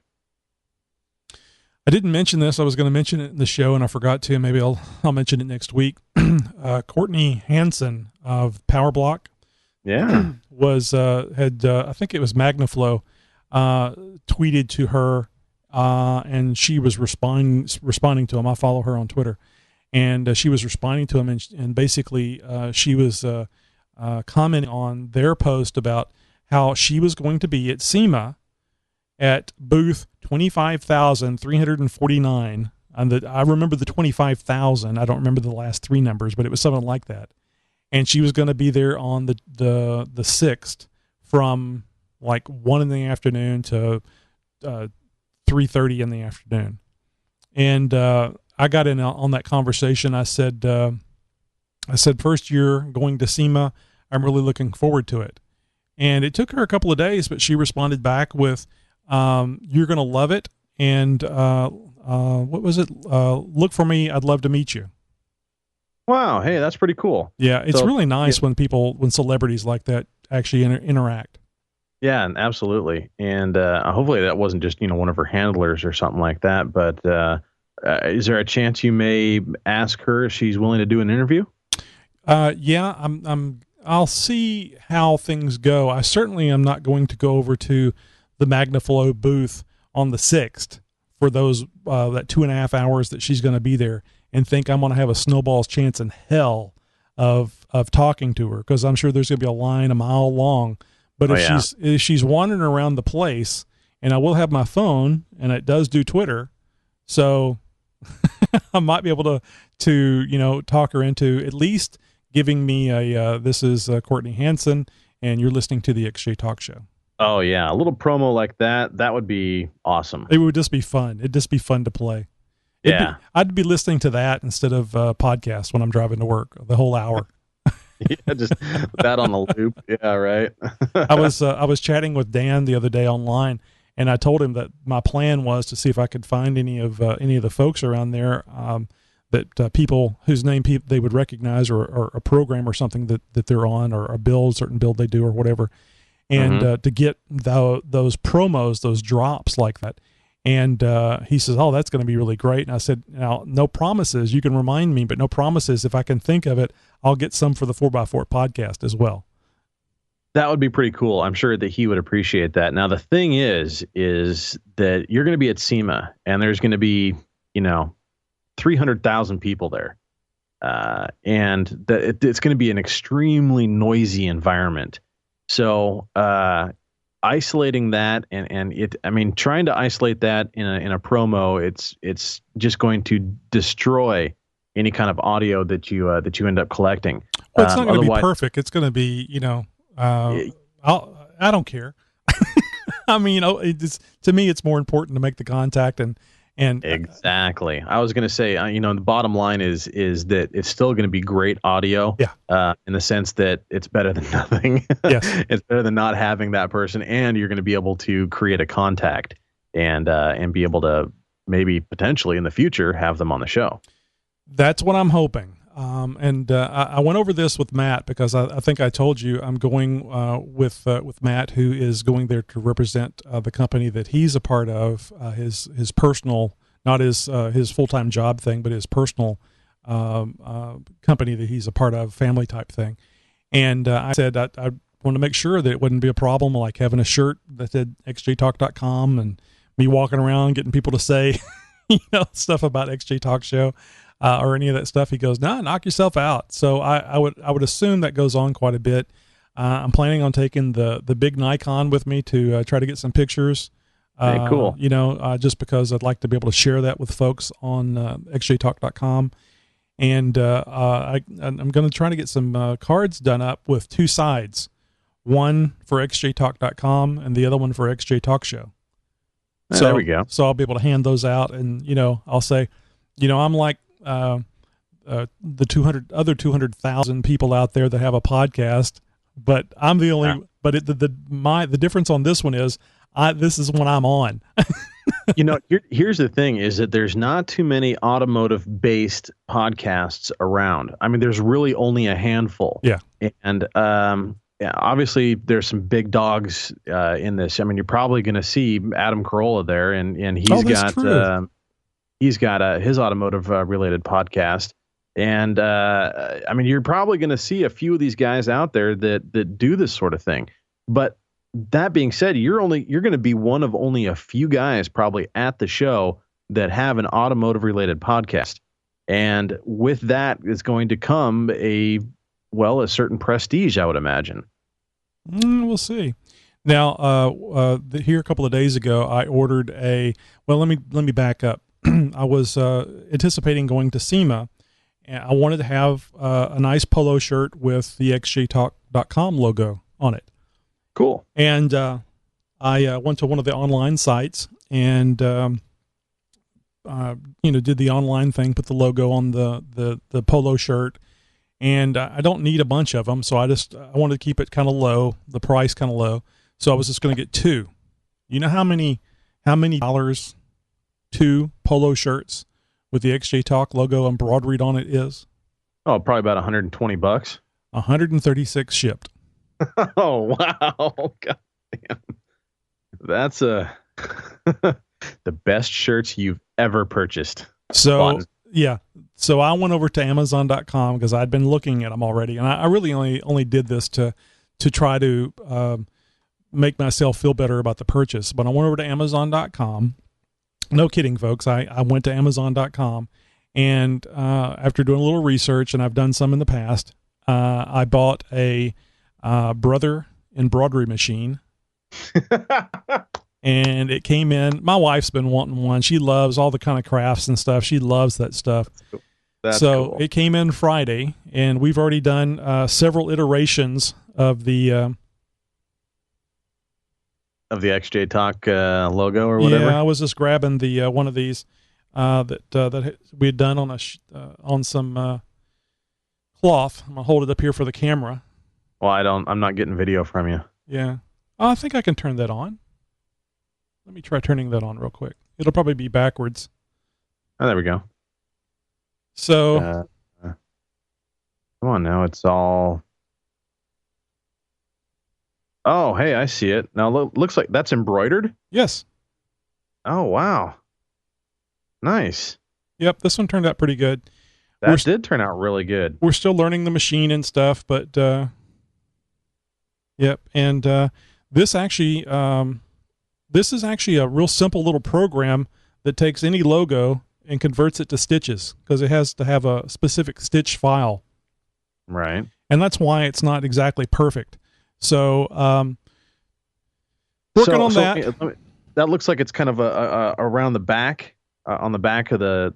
I didn't mention this. I was going to mention it in the show, and I forgot to. Maybe I'll mention it next week. Courtney Hansen of Power Block, was I think it was Magnaflow, tweeted to her, and she was responding to him. I follow her on Twitter, and she was responding to him, and basically she was commenting on their post about how she was going to be at SEMA at booth 25,349. I remember the 25,000. I don't remember the last three numbers, but it was something like that. And she was going to be there on the 6th from like 1 in the afternoon to 3:30 in the afternoon. And I got in on that conversation. I said, first year going to SEMA, I'm really looking forward to it. And it took her a couple of days, but she responded back with, you're going to love it. And what was it? Look for me. I'd love to meet you. Wow. Hey, that's pretty cool. Yeah. It's really nice when celebrities like that actually interact. Yeah, absolutely. And hopefully that wasn't just, one of her handlers or something like that. But is there a chance you may ask her if she's willing to do an interview? Yeah, I'll see how things go. I certainly am not going to go over to the Magnaflow booth on the 6th for those that 2.5 hours that she's going to be there and think I'm going to have a snowball's chance in hell of talking to her, because I'm sure there's going to be a line a mile long. But if she's wandering around the place, and I will have my phone, and it does do Twitter, so I might be able to talk her into at least giving me this is Courtney Hansen, and you're listening to the XJ Talk Show. Oh, yeah. A little promo like that would be awesome. It would just be fun. It'd just be fun to play. I'd be listening to that instead of podcasts when I'm driving to work the whole hour. Yeah, just that on the loop. Yeah, right. I was chatting with Dan the other day online, and I told him that my plan was to see if I could find any of the folks around there that people whose name they would recognize, or a program or something that they're on, or a certain build they do or whatever, and to get those promos, those drops like that. And he says, oh, that's going to be really great. And I said, now, no promises. You can remind me, but no promises. If I can think of it, I'll get some for the 4x4 podcast as well. That would be pretty cool. I'm sure that he would appreciate that. Now, the thing is that you're going to be at SEMA, and there's going to be, 300,000 people there. And it's going to be an extremely noisy environment. So, isolating that trying to isolate that in a promo, it's just going to destroy any kind of audio that you end up collecting. Well, it's not going to be perfect. It's going to be, I don't care. I mean, to me, it's more important to make the contact and exactly. I was going to say, the bottom line is that it's still going to be great audio. Yeah. In the sense that it's better than nothing. Yes. It's better than not having that person, and you're going to be able to create a contact and be able to maybe potentially in the future have them on the show. That's what I'm hoping. I went over this with Matt, because I think I told you I'm going with Matt, who is going there to represent the company that he's a part of, his personal, not his full-time job thing, but his personal company that he's a part of, family type thing. And I said I want to make sure that it wouldn't be a problem, like having a shirt that said xjtalk.com and me walking around getting people to say stuff about XJ Talk Show. Or any of that stuff. He goes, no, knock yourself out. So I would assume that goes on quite a bit. I'm planning on taking the big Nikon with me to try to get some pictures. Hey, cool. Just because I'd like to be able to share that with folks on xjtalk.com. And I'm going to try to get some cards done up with two sides, one for xjtalk.com and the other one for XJ Talk Show. So there we go. So I'll be able to hand those out, and I'll say, I'm like the 200,000 people out there that have a podcast, but I'm the only. Yeah. But the difference on this one is this is when I'm on. Here's the thing: is that there's not too many automotive-based podcasts around. I mean, there's really only a handful. Yeah, and obviously there's some big dogs in this. I mean, you're probably going to see Adam Carolla there, and he's got his automotive related podcast. And I mean, you're probably going to see a few of these guys out there that do this sort of thing. But that being said, you're going to be one of only a few guys probably at the show that have an automotive related podcast. And with that is going to come a certain prestige, I would imagine. We'll see. Now, here a couple of days ago, I ordered let me back up. I was anticipating going to SEMA. I wanted to have a nice polo shirt with the xjtalk.com logo on it. Cool. And I went to one of the online sites and did the online thing, put the logo on the polo shirt. And I don't need a bunch of them, so I wanted to keep it kind of low, the price kind of low. So I was just going to get two. You know how many dollars 2 polo shirts with the XJ Talk logo embroidered on it is? Oh, probably about $120. 136 shipped. Oh, wow. God damn. That's the best shirts you've ever purchased. So, yeah. So I went over to Amazon.com because I'd been looking at them already. And I really only did this to try to make myself feel better about the purchase. But I went over to Amazon.com. No kidding, folks. I went to Amazon.com, and after doing a little research, and I've done some in the past, I bought a brother embroidery machine, and it came in. My wife's been wanting one. She loves all the kind of crafts and stuff. She loves that stuff. That's cool. It came in Friday, and we've already done several iterations of the XJ Talk logo or whatever. Yeah, I was just grabbing the one of these that we had done on some cloth. I'm gonna hold it up here for the camera. Well, I'm not getting video from you. Yeah, I think I can turn that on. Let me try turning that on real quick. It'll probably be backwards. Oh, there we go. So, come on now, it's all. Oh, hey, I see it. Now, looks like that's embroidered? Yes. Oh, wow. Nice. Yep, this one turned out pretty good. That did turn out really good. We're still learning the machine and stuff, but, yep. And this is actually a real simple little program that takes any logo and converts it to stitches because it has to have a specific stitch file. Right. And that's why it's not exactly perfect. So, working on that. That looks like it's kind of around the back, on the back of the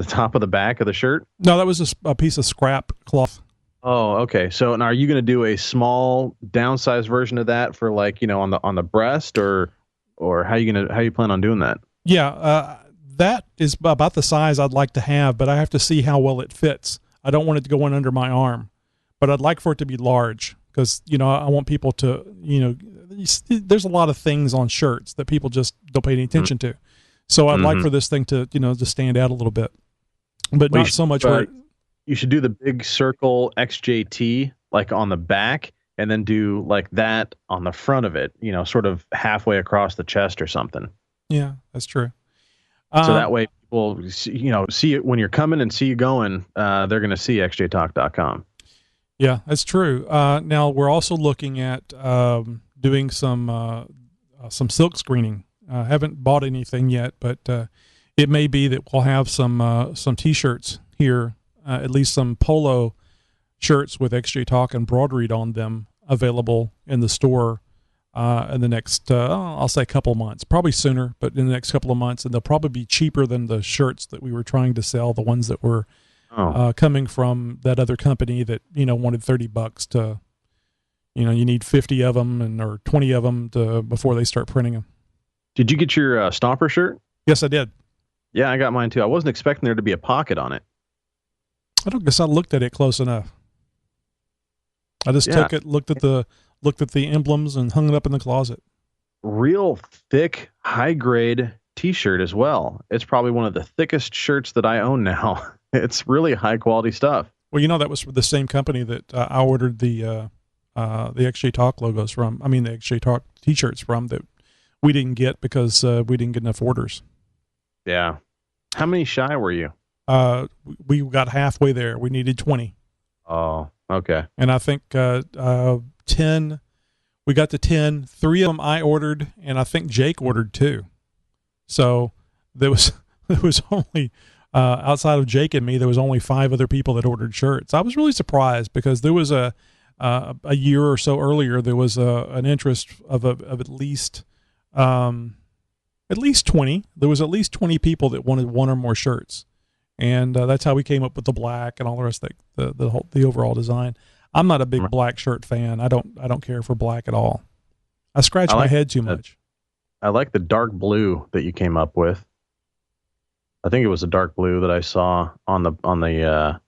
top of the back of the shirt. No, that was a piece of scrap cloth. Oh, okay. So, now are you going to do a small downsized version of that for on the breast, or how you plan on doing that? Yeah, that is about the size I'd like to have, but I have to see how well it fits. I don't want it to go in under my arm, but I'd like for it to be large. Because, I want people to, there's a lot of things on shirts that people just don't pay any attention to. So I'd like for this thing to, to stand out a little bit. But not so much where... You should do the big circle XJT, like on the back, and then do like that on the front of it, sort of halfway across the chest or something. Yeah, that's true. So that way people, see it when you're coming and see you going, they're going to see xjtalk.com. Yeah, that's true. Now we're also looking at doing some silk screening. I haven't bought anything yet, but it may be that we'll have some T-shirts here, at least some polo shirts with XJ Talk embroidered on them available in the store in the next, I'll say a couple of months, probably sooner, but in the next couple of months, and they'll probably be cheaper than the shirts that we were trying to sell, the ones that were coming from that other company that, wanted $30 to, you need 50 of them or 20 of them before they start printing them. Did you get your Stomper shirt? Yes, I did. Yeah, I got mine too. I wasn't expecting there to be a pocket on it. I don't guess I looked at it close enough. I just took it, looked at the emblems, and hung it up in the closet. Real thick, high grade T-shirt as well. It's probably one of the thickest shirts that I own now. It's really high quality stuff. Well, that was the same company that I ordered the XJ Talk logos from. I mean, the XJ Talk T-shirts from that we didn't get because we didn't get enough orders. Yeah. How many shy were you? We got halfway there. We needed 20. Oh, okay. And I think 10. We got to 10. 3 of them I ordered, and I think Jake ordered 2. So there was only outside of Jake and me, there was only 5 other people that ordered shirts. I was really surprised because there was a year or so earlier there was an interest of at least 20. There was at least 20 people that wanted 1 or more shirts, and that's how we came up with the black and all the rest of the overall design. I'm not a big black shirt fan. I don't care for black at all. I scratch my head too much. I like the dark blue that you came up with. I think it was a dark blue that I saw on the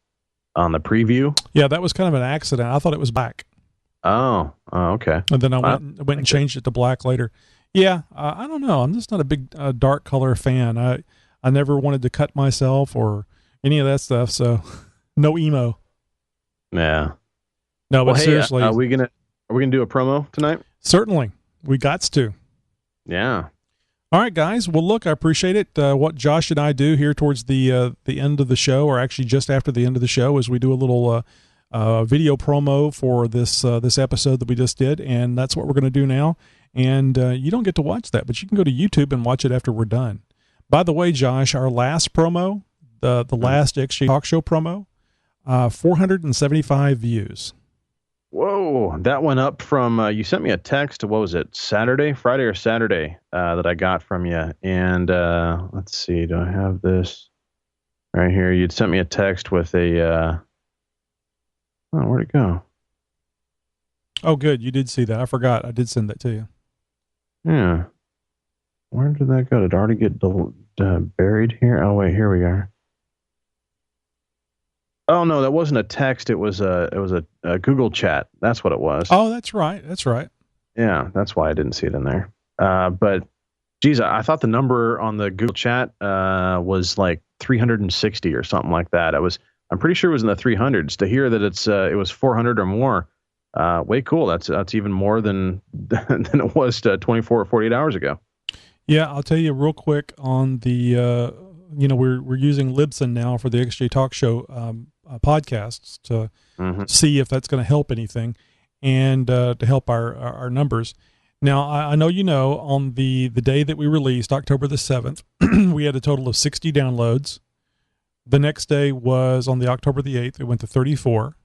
preview. Yeah, that was kind of an accident. I thought it was black. Oh, okay. And then I went and changed it to black later. Yeah, I don't know. I'm just not a big dark color fan. I never wanted to cut myself or any of that stuff. So no emo. Yeah. No, but seriously, are we gonna do a promo tonight? Certainly, we gots to. Yeah. All right, guys. Well, look, I appreciate it. What Josh and I do here towards the end of the show, or actually just after the end of the show, is we do a little video promo for this episode that we just did, and that's what we're going to do now. And you don't get to watch that, but you can go to YouTube and watch it after we're done. By the way, Josh, our last promo, the last XJ Talk Show promo, 475 views. Whoa, that went up from, you sent me a text, what was it, Friday or Saturday, that I got from you. And let's see, do I have this right here? You'd sent me a text with where'd it go? Oh, good. You did see that. I forgot. I did send that to you. Yeah. Where did that go? Did it already get buried here? Oh, wait, here we are. Oh no, that wasn't a text. It was a Google chat. That's what it was. Oh, that's right. That's right. Yeah, that's why I didn't see it in there. But geez, I thought the number on the Google chat was like 360 or something like that. I'm pretty sure it was in the 300s. To hear that it was 400 or more, way cool. That's even more than it was 24 or 48 hours ago. Yeah, I'll tell you real quick on the we're using Libsyn now for the XJ Talk Show podcasts to see if that's going to help anything and to help our numbers. Now, I know on the day that we released, October the 7th, we had a total of 60 downloads. The next day was on the October the 8th, it went to 34.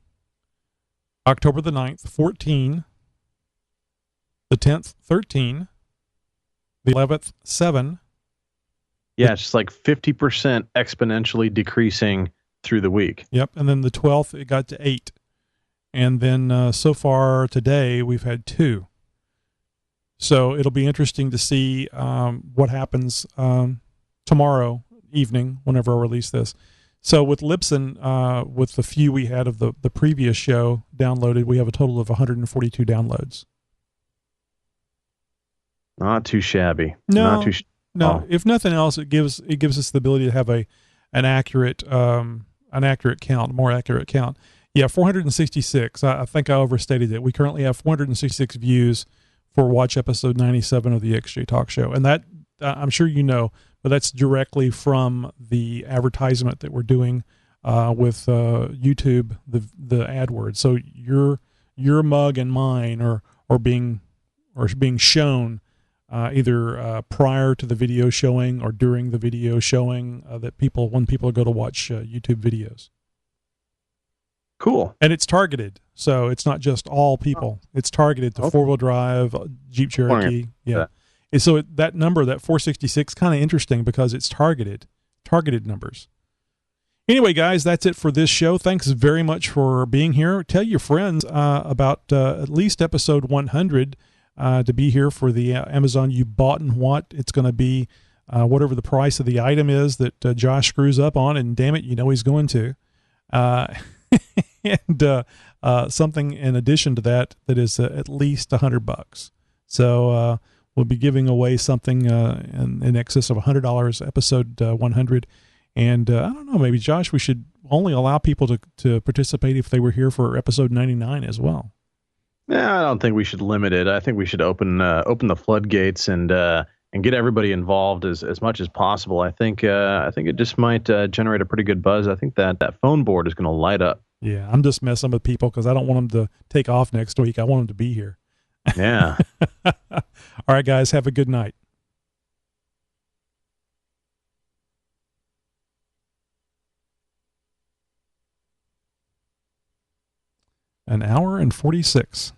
October the 9th, 14. The 10th, 13. The 11th, 7. Yeah, it's just like 50% exponentially decreasing through the week. Yep, and then the 12th, it got to 8. And then so far today, we've had 2. So it'll be interesting to see what happens tomorrow evening whenever I release this. So with Libsyn, with the few we had of the previous show downloaded, we have a total of 142 downloads. Not too shabby. No, if nothing else, it gives us the ability to have an accurate count, more accurate count. Yeah, 466. I think I overstated it. We currently have 466 views for watch episode 97 of the XJ Talk Show, and that I'm sure but that's directly from the advertisement that we're doing with YouTube, the AdWords. So your mug and mine are being shown either prior to the video showing or during the video showing when people go to watch YouTube videos. Cool. And it's targeted, so it's not just all people. It's targeted to four-wheel drive, Jeep Cherokee. Yeah. And so that number, that 466, kind of interesting because it's targeted numbers. Anyway, guys, that's it for this show. Thanks very much for being here. Tell your friends about at least episode 100. to be here for the Amazon You Bought and What. It's going to be whatever the price of the item is that Josh screws up on, and damn it, you know he's going to. And something in addition to that is at least $100. So we'll be giving away something in excess of $100, episode 100. And I don't know, maybe, Josh, we should only allow people to participate if they were here for episode 99 as well. Yeah, I don't think we should limit it. I think we should open the floodgates and get everybody involved as much as possible. I think it just might generate a pretty good buzz. I think that phone board is going to light up. Yeah, I'm just messing with people because I don't want them to take off next week. I want them to be here. Yeah. All right, guys, have a good night. An hour and 46.